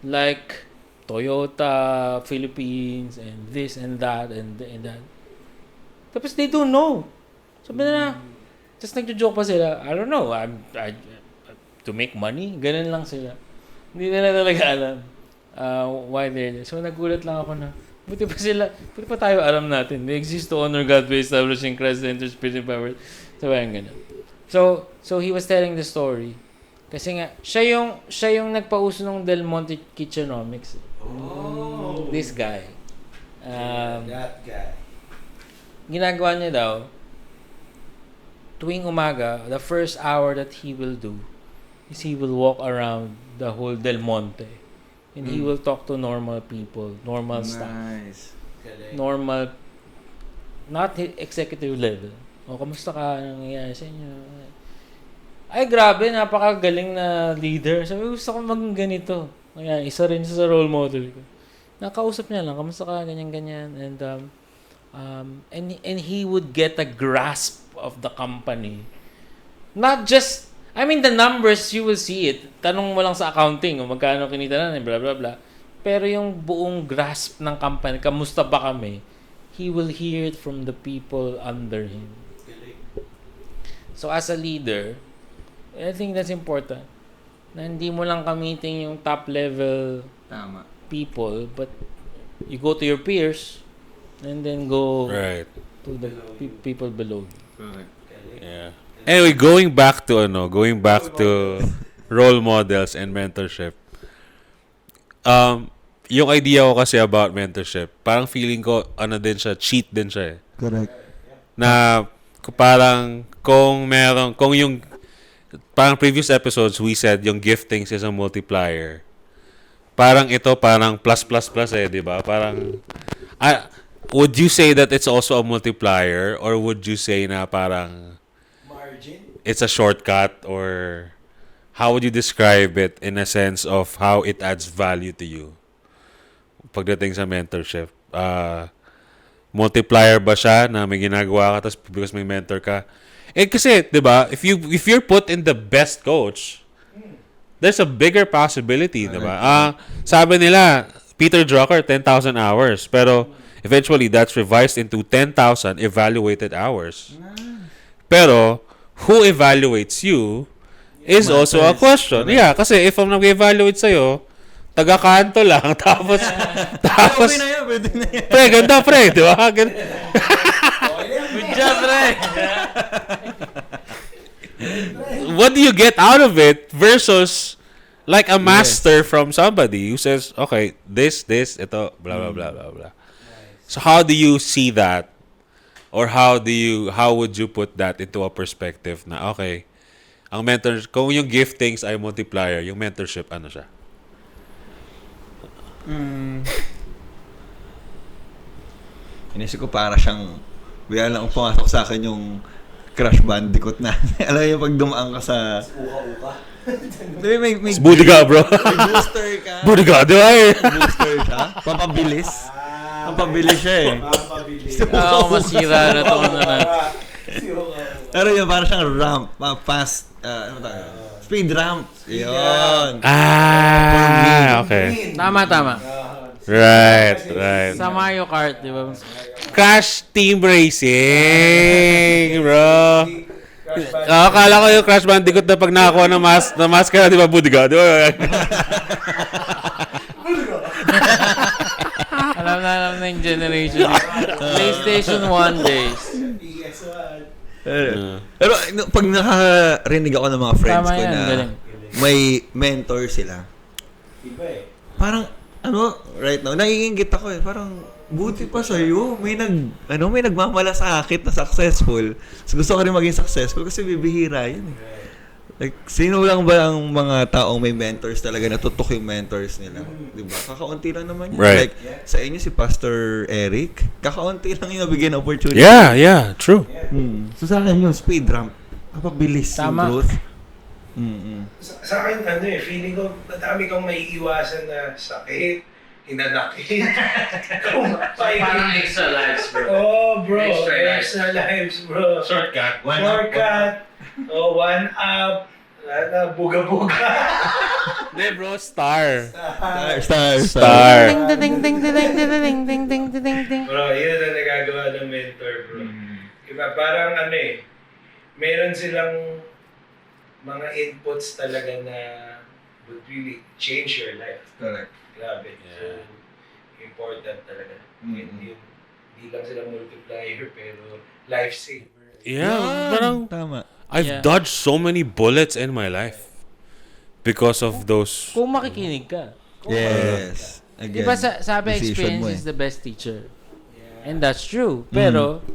Like Toyota, Philippines, and this and that, and that. Tapos they don't know. Sabi na, tapos nagjo-joke pa sila, I don't know, to make money? Ganun lang sila. Hindi nila talaga alam why they're there. So nagulat lang ako na, buti pa tayo alam natin. They exist to honor God by establishing Christ and spirit and power. So, ayun, ganun. So he was telling the story. Kasi nga, siya yung nagpauso ng Del Monte Kitchenomics. Oh. This guy. That guy. Ginagawa niya daw, tuwing umaga, the first hour that he will do is he will walk around the whole Del Monte. And he will talk to normal people, normal staff. Normal, not executive level. O, kamusta ka? Anong nangyayari sa inyo? Ay, grabe, napakagaling na leader. Sabi, gusto ko maging ganito. Kaya, isa rin sa role model ko. Nakausap niya lang, kamusta ka? Ganyan-ganyan. And he would get a grasp of the company. Not just, I mean, the numbers, you will see it. Tanong mo lang sa accounting, kung magkano kinita na, blah, blah, blah. Pero yung buong grasp ng company, kamusta ba kami, he will hear it from the people under him. So, as a leader, I think that's important. Na hindi mo lang gamitin yung top level people, but you go to your peers, and then go to the people below you. Yeah. Anyway, going back to role models and mentorship. Yung idea ko kasi about mentorship, parang feeling ko din siya, cheat din siya eh. Correct. Na parang kung yung parang previous episodes we said yung giftings is a multiplier. Parang ito parang plus eh, 'di ba? Parang would you say that it's also a multiplier, or would you say na parang it's a shortcut, or how would you describe it in a sense of how it adds value to you pagdating sa mentorship? Multiplier ba siya na may ginagawa ka tapos because may mentor ka? Kasi 'di ba, if you're put in the best coach, there's a bigger possibility, 'di ba? Sabi nila Peter Drucker 10,000 hours, pero eventually that's revised into 10,000 evaluated hours. Pero who evaluates you is also a question. Yeah, kasi if I'm nag-evaluate sa'yo, taga-kanto lang, tapos, Okay na yan, pwede na yan. pre, ganda pre, di ba? Good job, pre! What do you get out of it versus like a master from somebody who says, okay, this, ito, blah, blah, blah, blah, blah. So how do you see that? Or how would you put that into a perspective na, okay, ang mentor, kung yung giftings ay multiplier, yung mentorship, ano siya? Inisip ko para siyang, bigla lang pumasok sa akin yung Crash Bandicoot na. Alam mo yung pag dumaan ka sa... Uka-uka. May Budiga, bro. May booster ka. Budiga, di ba eh? Booster ka. Pampabilis. Pampabilis siya eh. Masira na to na. Pero yun, parang siyang ramp. Fast, ano tayo? Speed ramp. Yun. Okay. Tama. Right. Sa Mario Kart, di ba? Crash Team Racing, bro. Akala ko yung Crash Bandicoot na pag nakakuha ng maskara, di ba, Budiga? Di ba? alam na yung generation. PlayStation 1 days. Pero pag nakarinig ako ng mga friends Tama ko yan, na galing. may mentor sila, Iba eh. parang, right now, naiingit ako eh. Parang, buti pa sa'yo. May nagmamalasakit na successful. So, gusto ko rin maging successful kasi bibihira yun eh. Like, sino lang ba ang mga taong may mentors talaga na tutok yung mentors nila? Diba? Kakaunti lang naman yun. Right. Like, sa inyo si Pastor Eric, kakaunti lang yung nabigyan opportunity. Yeah, true. So, sa akin yung speed ramp. Kapabilis yung Tama. growth. Sa akin, feeling ko, madami kang maiiwasan na sakit, hinanakit. Parang extra lives, bro. Oh, bro. Extra Extra lives, bro. Shortcut. Shortcut. Oh, one up. Buga-buga. Hindi, bro. Star. Star. Ding ding ding ding ding ding ding ding ding ding. Bro, yun ang nagagawa ng mentor, bro. Diba, parang meron silang mga inputs talaga na would really change your life. Correct. Grabe. So, important talaga. Hindi lang sila multiplier, pero life saver. Yeah, parang Tama. I've dodged so many bullets in my life because of those. Kung makikinig ka. Yes. Di ba sabi experience is the best teacher? And that's true. Pero,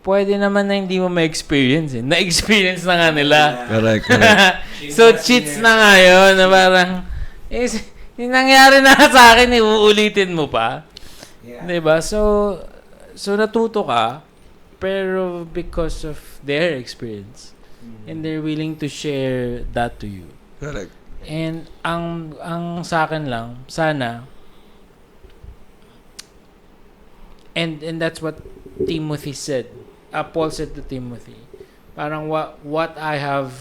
pwede naman na hindi mo ma-experience eh. Na-experience na nga nila. Correct. So, cheats na nga yun. Na parang, yung nangyari na sa akin, uulitin mo pa. Diba? So natuto ka, pero because of their experience. And they're willing to share that to you. Correct. And ang sa akin lang, sana, and that's what Timothy said. Paul said to Timothy, parang what I have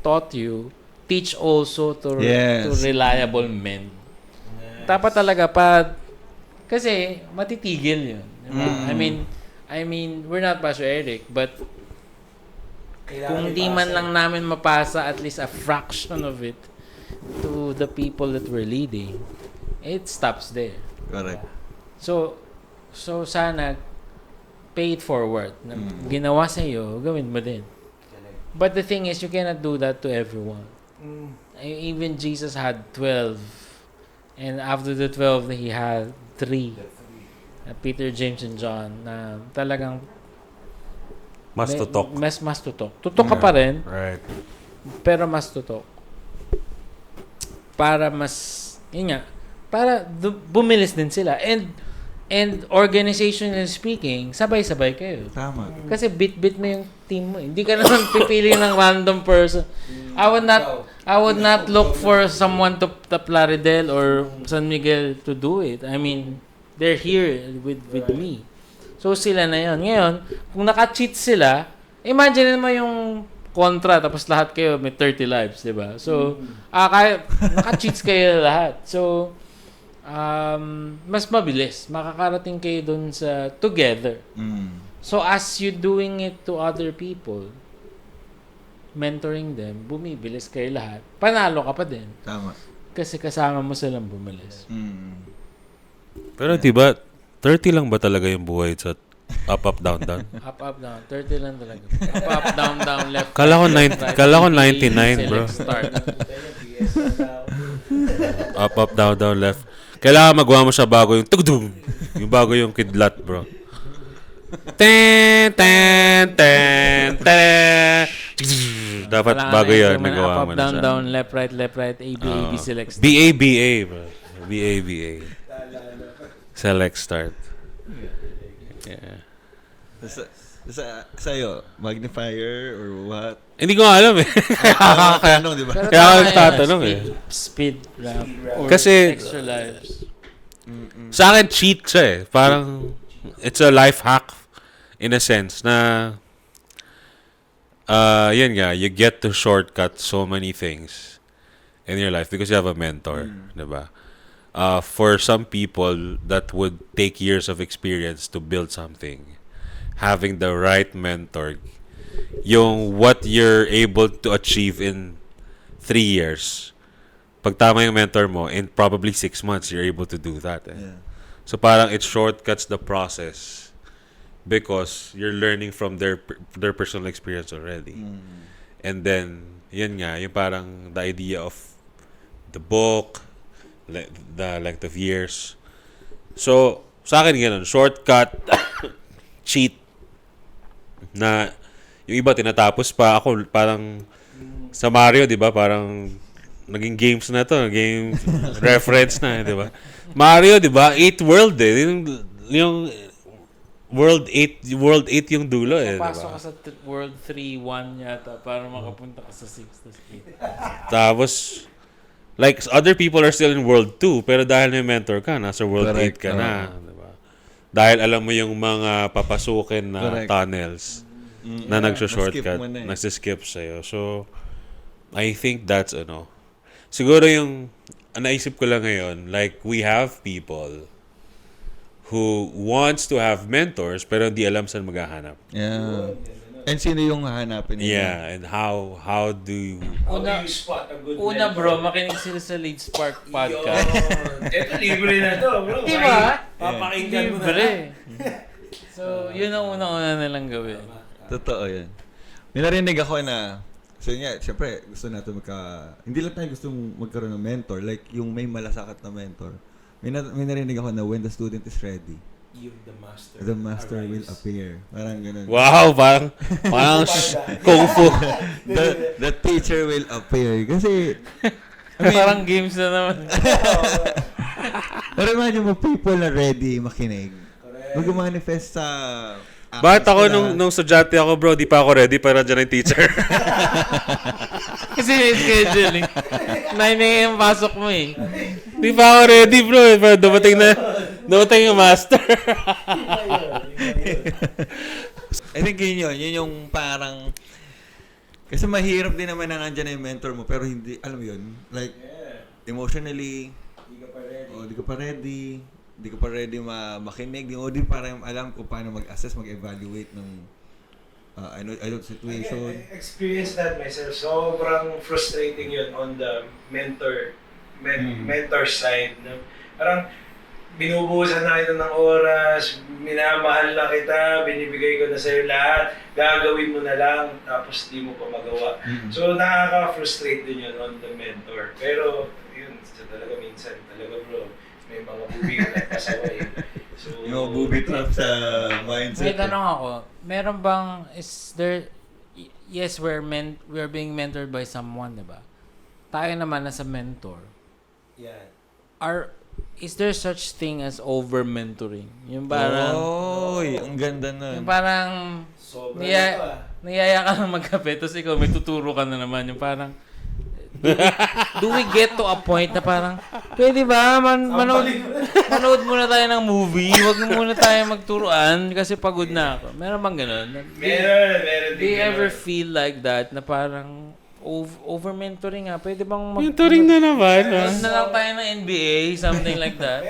taught you, teach also to reliable men. Dapat talaga kasi matitigil yun. Diba? I mean, we're not Pastor Eric, but kung di man lang namin mapasa at least a fraction of it to the people that we're leading, it stops there. Correct. So sana pay it forward. Ginawa sa iyo, gawin mo din. But the thing is, you cannot do that to everyone. Even Jesus had 12. And after the 12, he had 3. Peter, James, and John na talagang Mas tutok. Mas tutok. Tutok ka pa rin, Right. pero mas tutok. Para bumilis din sila. And organizationally speaking, sabay-sabay kayo. Tama. Kasi bit-bit mo yung team mo. Hindi ka naman pipili ng random person. I would not look for someone to Plaridel or San Miguel to do it. I mean, they're here with me. So sila na yun. Ngayon, kung naka-cheat sila, imagine mo yung kontra tapos lahat kayo may 30 lives, di ba? So, naka-cheats kayo lahat. So, mas mabilis. Makakarating kayo dun sa together. So, as you doing it to other people, mentoring them, bumibilis kayo lahat. Panalo ka pa din. Tama. Kasi kasama mo silang bumilis. Pero diba, 30 lang ba talaga yung buhay sa up, down, down? Up, down. 30 lang talaga. Up, down, left. Kala ko 99, bro. Start. Up, down, left. Kailangan magawa mo siya bago yung tugdum. Yung bago yung kidlat, bro. Ten. Dapat bago yun, nagawa mo na siya. Up, down, left, right, A, B, select. BABA, bro. BABA. Select start. Yeah. Sa'yo, magnifier or what? Hindi ko alam eh. Tanong, di ba? Kaya ako nagtatanong eh. Speed ramp. Or Kasi extra lives. sa akin cheat siya eh. Parang it's a life hack in a sense na yun nga, you get to shortcut so many things in your life because you have a mentor, diba? For some people, that would take years of experience to build something. Having the right mentor, yung what you're able to achieve in 3 years, pag tama yung mentor mo, in probably 6 months, you're able to do that. Yeah. So parang it shortcuts the process because you're learning from their personal experience already. And then, yun nga, yung parang the idea of the book, the length of years. So, sa akin ganun, shortcut, cheat, na yung iba tinatapos pa. Ako parang sa Mario, di ba? Parang naging games na to. Game reference na, di ba? Mario, di ba? 8th world eh. Yung World 8 yung dulo eh. Papasok diba? ka sa World 3-1 yata para makapunta ka sa 6 to 8. Tapos, like, other people are still in World 2, pero dahil may mentor ka, nasa World Correct. 8 ka na. Diba? Dahil alam mo yung mga papasukin na Correct. tunnels na nagso-shortcut, Na-skip mo na eh. nagsiskip sa'yo. So, I think that's, siguro yung, naisip ko lang ngayon, like, we have people who wants to have mentors pero hindi alam saan maghahanap. Yeah. And sino yung hahanapin nila? Yeah, and how do you... How do you spot a good Una mentor? bro, makinig sila sa LeadSpark podcast. Ito, libre na to, bro. Diba? Papakinggan mo na Libre. lang. So, yun ang unang-una nilang gawin. Totoo yan. May narinig ako na, so nga, syempre, gusto natin hindi lang tayo gusto magkaroon ng mentor, like yung may malasakit na mentor. May narinig ako na when the student is ready, the master will appear. Parang ganun. Wow, parang kung fu. The teacher will appear. Kasi, Parang games na naman. pero imagine mo, people na ready makinig. Mag-manifest sa... Bakit ako nung estudyante ako, bro, di pa ako ready para dyan ang teacher. Kasi may scheduling. 9 a.m. pasok mo eh. Di pa ako ready, bro. Dumating yung master. I think yun yung parang... Kasi mahirap din naman na nandyan na yung mentor mo, pero hindi, alam mo yun, like, emotionally, di ka pa ready, di ka pa ready makinig, di mo din parang alam kung paano mag-assess, mag-evaluate ng situation. I experienced that myself. Sobrang frustrating yun on the mentor side. No? Parang binubuhusan na kita ng oras, minamahal na kita, binibigay ko na sa'yo lahat, gagawin mo na lang, tapos di mo pa magawa. So nakaka-frustrate din yun on the mentor. Pero yun, talaga minsan, talaga bro, may mga bubi na nagpasaway. So, Yung mga booby trap sa mindset. May tanong ako, meron bang, is there, yes, we're being mentored by someone, diba? Tayo naman as a mentor. yan. Is there such thing as over-mentoring? Yung parang, Oy, ang ganda nun. yung parang, Sobra na to ah. niyaya ka lang magkape, tapos ikaw may tuturo ka na naman. Yung parang, do we get to a point na parang, pwede ba, manood muna tayo ng movie, wag muna tayo magturuan kasi pagod na ako. Meron bang ganun? Meron Do you din ever ganun. feel like that na parang over-mentoring nga? Pwede bang Mentoring na naman. Manood na lang tayo ng NBA, something like that?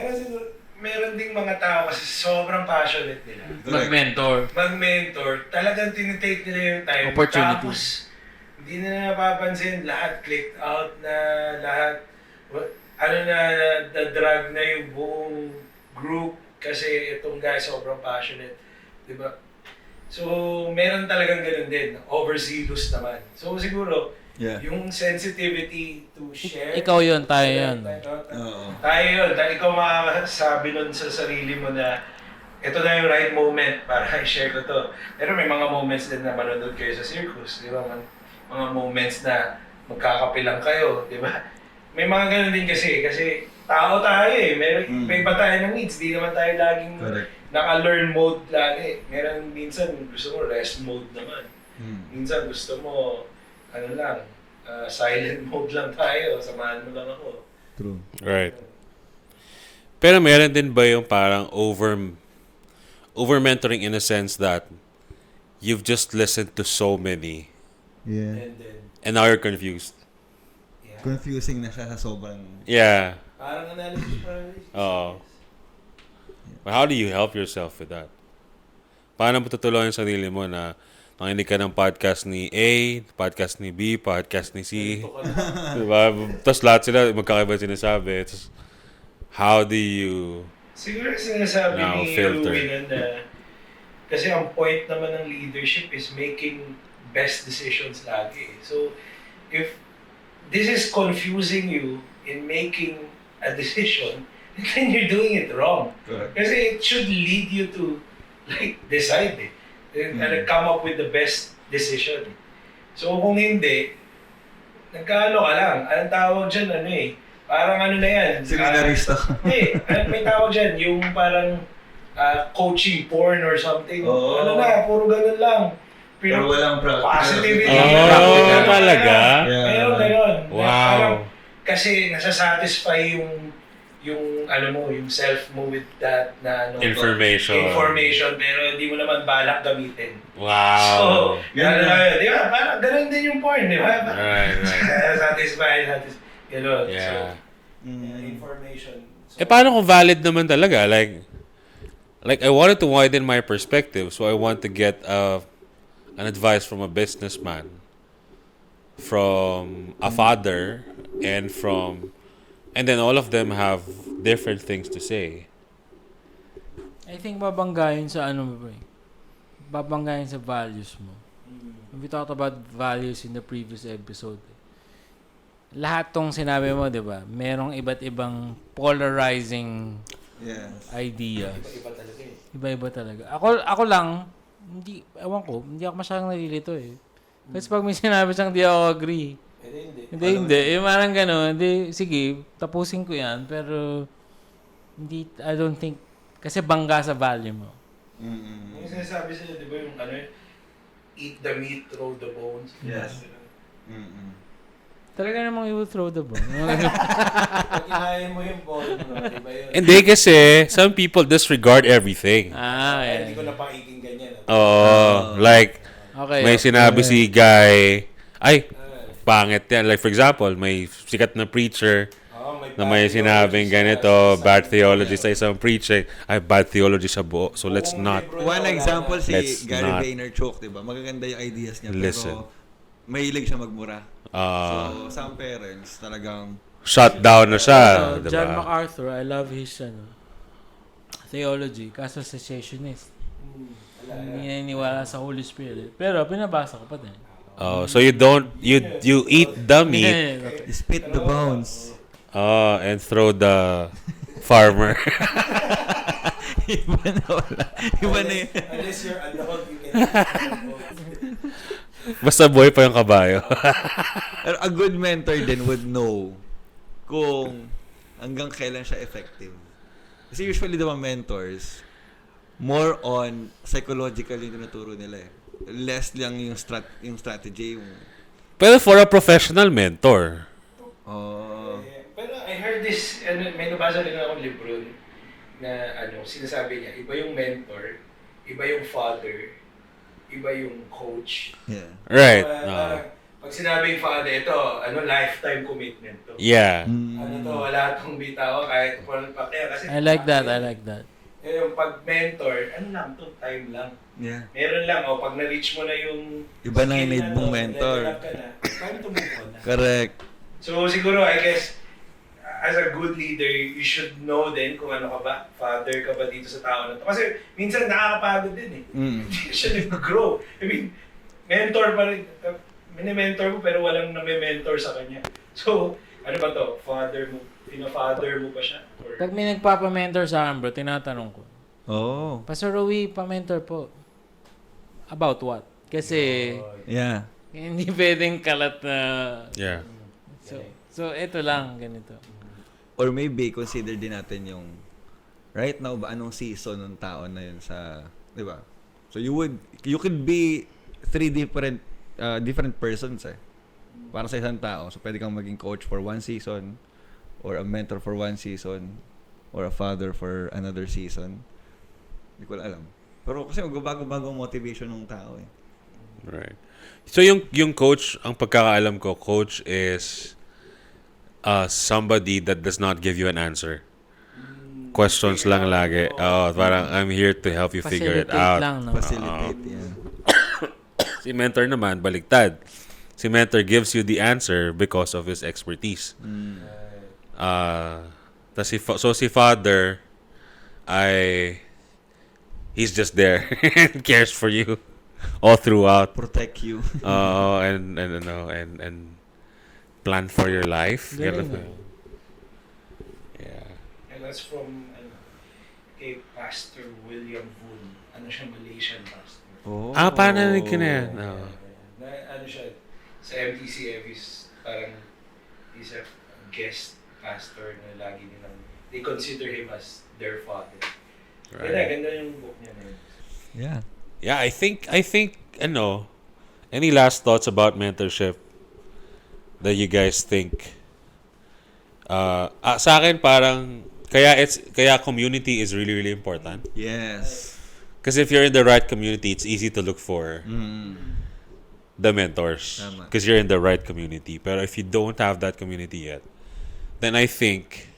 Meron ding mga tao kasi sobrang passionate nila. Mag-mentor. Mag-mentor, talagang tinitake nila yung time. Opportunity. Tapos, hindi na napapansin, lahat clicked out na, lahat, na-drag na yung buong group kasi itong guy sobrang passionate. Diba? So, meron talagang ganun din. Overzealous naman. So, siguro, yung sensitivity to share. Ikaw yun, tayo yun. Tayo yun. Ikaw makakasabi nun sa sarili mo na ito na yung right moment para i-share ko to. Pero may mga moments din na manonood kayo sa circus. Di ba? Mga moments na magkakapilang kayo. Di ba? May mga ganun din kasi tao tayo eh. May iba tayo ng needs. Di naman tayo laging naka-learn mode lagi. Meron minsan gusto mo rest mode naman. Minsan gusto mo silent mode lang tayo. Samahan mo lang ako. True. Right. Pero meron din ba yung parang over-mentoring in a sense that you've just listened to so many Yeah. and now you're confused? Yeah. Confusing na siya sa sobrang... Yeah. Parang analysis paralysis. Oo. But how do you help yourself with that? Paano mo tutulungan yung sarili mo na makinig ka ng podcast ni A, podcast ni B, podcast ni C? Diba? Tapos lahat sila magkakaiba sinasabi. Tapos, how do you... Siguro sinasabi Now, ni filter. Louie na kasi ang point naman ng leadership is making best decisions lagi. So, if this is confusing you in making a a decision, then you're doing it wrong. Correct. Kasi it should lead you to like decide and come up with the best decision. So kung hindi, nagkaano ka lang. Anong tawag dyan, parang ano na yan. Seminarista. May tawag dyan, yung parang coaching porn or something. Oo. Ano na, puro ganun lang. Pero walang practical. Positivity. Oh, talaga? Meron ganon. Wow. Parang, kasi nasasatisfy yung self mo with that na Information. pero hindi mo naman balak gamitin. Wow. So, di ba? Parang ganun din yung porn, di ba? Right. Satisfy, ganon. Yeah. So, information. So, Paano kung valid naman talaga? Like I wanted to widen my perspective, so I want to get an advice from a businessman, from a father, and then all of them have different things to say. I think babanggayin sa babanggayin sa values mo. We talked about values in the previous episode. Lahat tong sinabi mo, di ba? Merong iba't ibang polarizing ideas. iba talaga Iba-iba talaga. Ako lang, hindi ako masyadong nalilito Kasi pag may sinabi siyang di ako agree, hindi. Parang gano'n. Sige, tapusin ko yan. Pero, I don't think, kasi bangga sa value mo. Yung sinasabi sila, di ba yung eat the meat, throw the bones. Yes. Talaga namang you will throw the bone. Pag inahin mo yung bone, di ba yun? Hindi kasi some people disregard everything. Hindi ko na pakikinggan yan. Like Okay. may sinabi si guy, ay pangit yan. Like for example, may sikat na preacher na may sinabing ganito, bad theology sa isang preacher. Ay, bad theology sa buo. So let's not. One example si Let's Gary not. Vaynerchuk, diba? Magaganda yung ideas niya, Listen. pero mahilig siya magmura. So, some parents talagang Shut down na siya. Diba? John MacArthur, I love his theology, kaso cessationist. Hindi naniniwala sa Holy Spirit. Pero pinabasa ko pa din. So you eat the meat spit the bones. and throw the farmer. Iba na wala. Iba na yun. Unless you're a dog, you can Basta buhay pa yung kabayo. Pero a good mentor din would know kung hanggang kailan siya effective. Kasi usually the mentors, more on psychological yung tinuturo nila Less lang yung strategy. Pero for a professional mentor. Pero I heard this, may nabasa rin akong libro na sinasabi niya, iba yung mentor, iba yung father, iba yung coach. Yeah. Right. Pag sinabing father, ito, lifetime commitment to. Yeah. Wala itong bitaw kahit walang pakya. Kasi I like that. Yung pag mentor, lang to, time lang. Yeah. Meron lang, pag na-reach mo na yung Iba na yung skill need mong mentor. level up ka na, time to move on na. Correct. So siguro, I guess, as a good leader, you should know din kung ano ka ba, father ka ba dito sa tao na to. Kasi minsan nakakapagod din Hindi siya nag-grow. I mean, mentor pa rin. Mini-mentor mo pero walang nami-mentor sa kanya. So, ano ba to? Father mo? Pina-father mo ba siya? Or... Pag may nagpapa-mentor sa akin, bro, tinatanong ko. Pastor Rowie, pa-mentor po. About what? Kasi, Yeah. hindi pwedeng kalat na... Yeah. So, ito lang, ganito. Or maybe consider din natin yung right now ba anong season ng tao na yun sa, 'di ba? So you could be three different persons para sa isang tao. So pwede kang maging coach for one season, or a mentor for one season, or a father for another season. Hindi ko alam. Pero kasi magbabago-bago ang motivation ng tao Right. So yung coach, ang pagkakaalam ko, coach is somebody that does not give you an answer. Questions lang lagi. Parang I'm here to help you figure it out. Facilitate, yeah. Si mentor naman, baliktad. Si mentor gives you the answer because of his expertise. So si father, he's just there and cares for you all throughout. Protect you. And plan for your life. Galing, That's from kay Pastor William Voon. Ano siya, Malaysian pastor. Oh. Paano ko na yan? Oh. Na, ano siya, sa MTCF parang he's a guest pastor na lagi nilang, they consider him as their father. Right. Kaya ganda yung book niya na yun. Yeah. Yeah, I think any last thoughts about mentorship that you guys think? Sa akin parang kaya community is really really important. Yes. Because if you're in the right community, it's easy to look for the mentors. Because you're in the right community. But if you don't have that community yet, then I think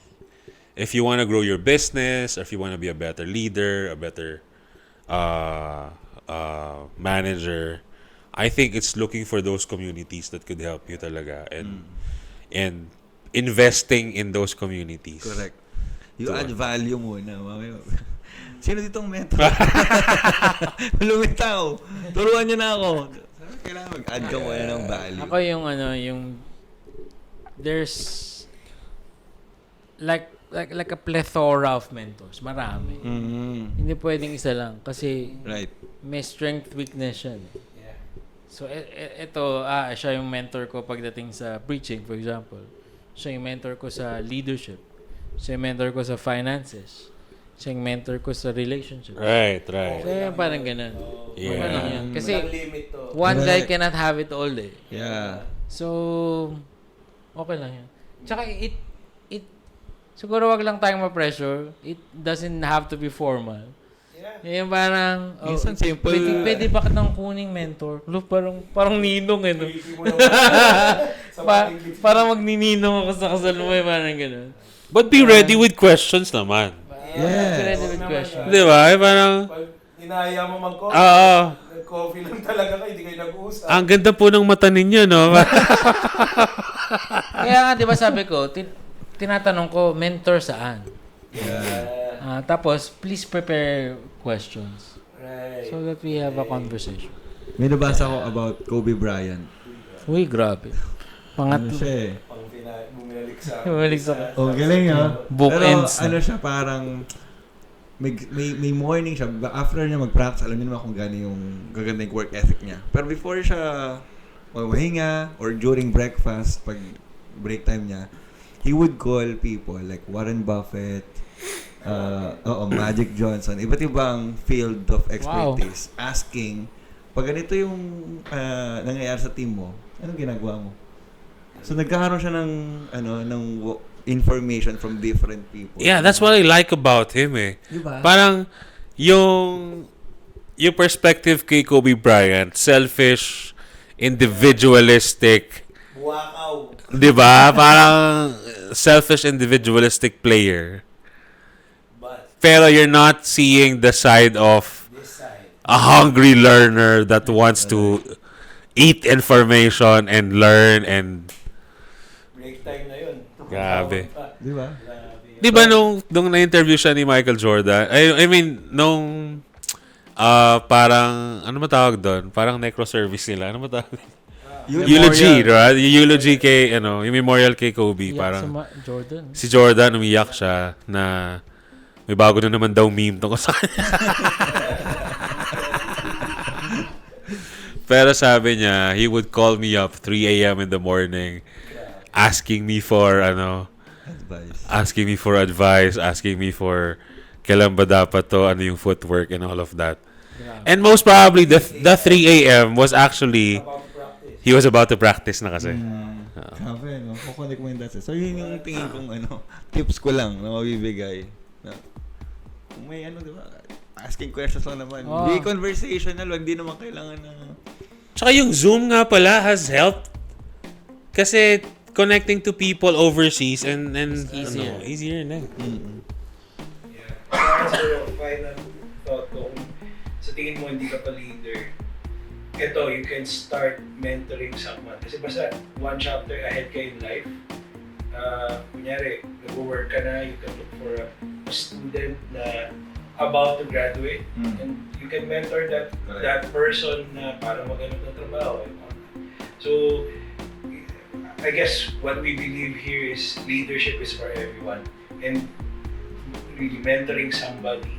if you want to grow your business, or if you want to be a better leader, a better manager, I think it's looking for those communities that could help you talaga and investing in those communities. Correct. You add value muna. Sino ditong mentor? Lumitaw. Turuan niyo na ako. Kailangan mag-add ka muna ng value. Ako yung there's like a plethora of mentors. Marami. Hindi pwedeng isa lang kasi Right. may strength weakness siya. Yeah. So ito siya yung mentor ko pagdating sa preaching, for example. Siya yung mentor ko sa leadership. Siya yung mentor ko sa finances. Siya yung mentor ko sa relationship. Right. So parang ganun. Yeah. Ano yun? Kasi Walang limit to. one guy cannot have it all eh. Yeah. So okay lang yan. Tsaka it siguro wag lang tayong ma-pressure. It doesn't have to be formal. Yeah. Yung parang Minsan simple. Pwede ba kitang kuning mentor? Parang ninong eh. No? Parang magnininong ako sa kasal mo eh. Parang gano'n. But be ready with questions naman. Yes. Ready with question. Di ba? Parang Pag inaya mo mag-coffee, Oo. nag-coffee lang talaga kayo, hindi kayo nag-uusap. Ang ganda po ng mata ninyo, no? Kaya nga, di ba sabi ko, tinatanong ko, mentor saan? Yeah. Tapos, please prepare questions Right. so that we have a conversation. May nabasa ko about Kobe Bryant. Uy, grabe. Ano siya eh. Pang bumalik sa Bumalik sa- Oh, galing ah. Book Pero ends na. ano siya, parang may morning siya. After niya mag-practice, alam niyo naman kung gaganda yung work ethic niya. Pero before siya magpahinga or during breakfast, pag break time niya, he would call people like Warren Buffett, Magic Johnson, iba't ibang field of expertise, asking, pag ganito yung nangyayari sa team mo, anong ginagawa mo? So nagkakaroon siya ng information from different people. Yeah, that's what I like about him eh. Diba? Parang yung perspective kay Kobe Bryant, selfish, individualistic, Buwakaw. di ba? Parang selfish, individualistic player. Pero you're not seeing the side of This side. a hungry learner that wants to eat information and learn and Break time na yun. Grabe. Di ba? Grabe. di ba nung na-interview siya ni Michael Jordan, I mean, nung parang, ano matawag doon? Parang necroservice nila. Ano matawag? Eulogy, right? Yung eulogy kay, yung memorial kay Kobe. Parang, Jordan. si Jordan, umiyak siya na may bago na naman daw meme tungkol sa kanya. Pero sabi niya, he would call me up 3 a.m. in the morning asking me for advice, asking me for kailan ba dapat to, ano yung footwork and all of that. Yeah. And most probably the 3 a.m. was actually he was about to practice na kasi. Grabe, no? Kukunik mo yung that's it. So, yun yung tingin kong tips ko lang na mabibigay. Kung may di ba? Asking questions lang naman. Oh. Be conversational, wag di naman kailangan na... Tsaka yung Zoom nga pala has helped. Kasi connecting to people overseas and Easier. easier na. Yeah. So, final thought ko, kung sa tingin mo hindi ka pa leader, ito, you can start mentoring someone. Kasi basta one chapter ahead ka in life. Kunyari, nag-work ka na, you can look for a student na about to graduate, and you can mentor that person na para maghanap ng trabaho. So, I guess what we believe here is leadership is for everyone, and really mentoring somebody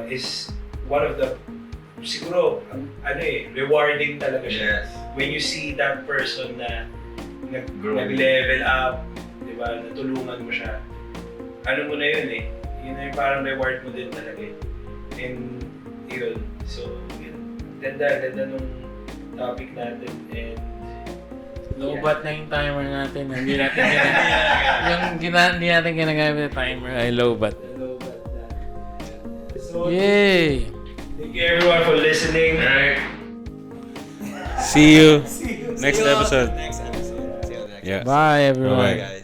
is one of the siguro rewarding talaga siya. When you see that person na nag-level up, di ba, natulungan mo siya, ano mo na yun eh, yun na yung parang reward mo din talaga eh. And yun, so yun, ganda nung topic natin and Lobat na yung timer natin. Hindi natin hindi natin ginagamit na timer ay lobat. So, Yay! thank you everyone for listening. See you next episode. Next episode. See you next. Yeah. Bye everyone. Bye-bye. Guys.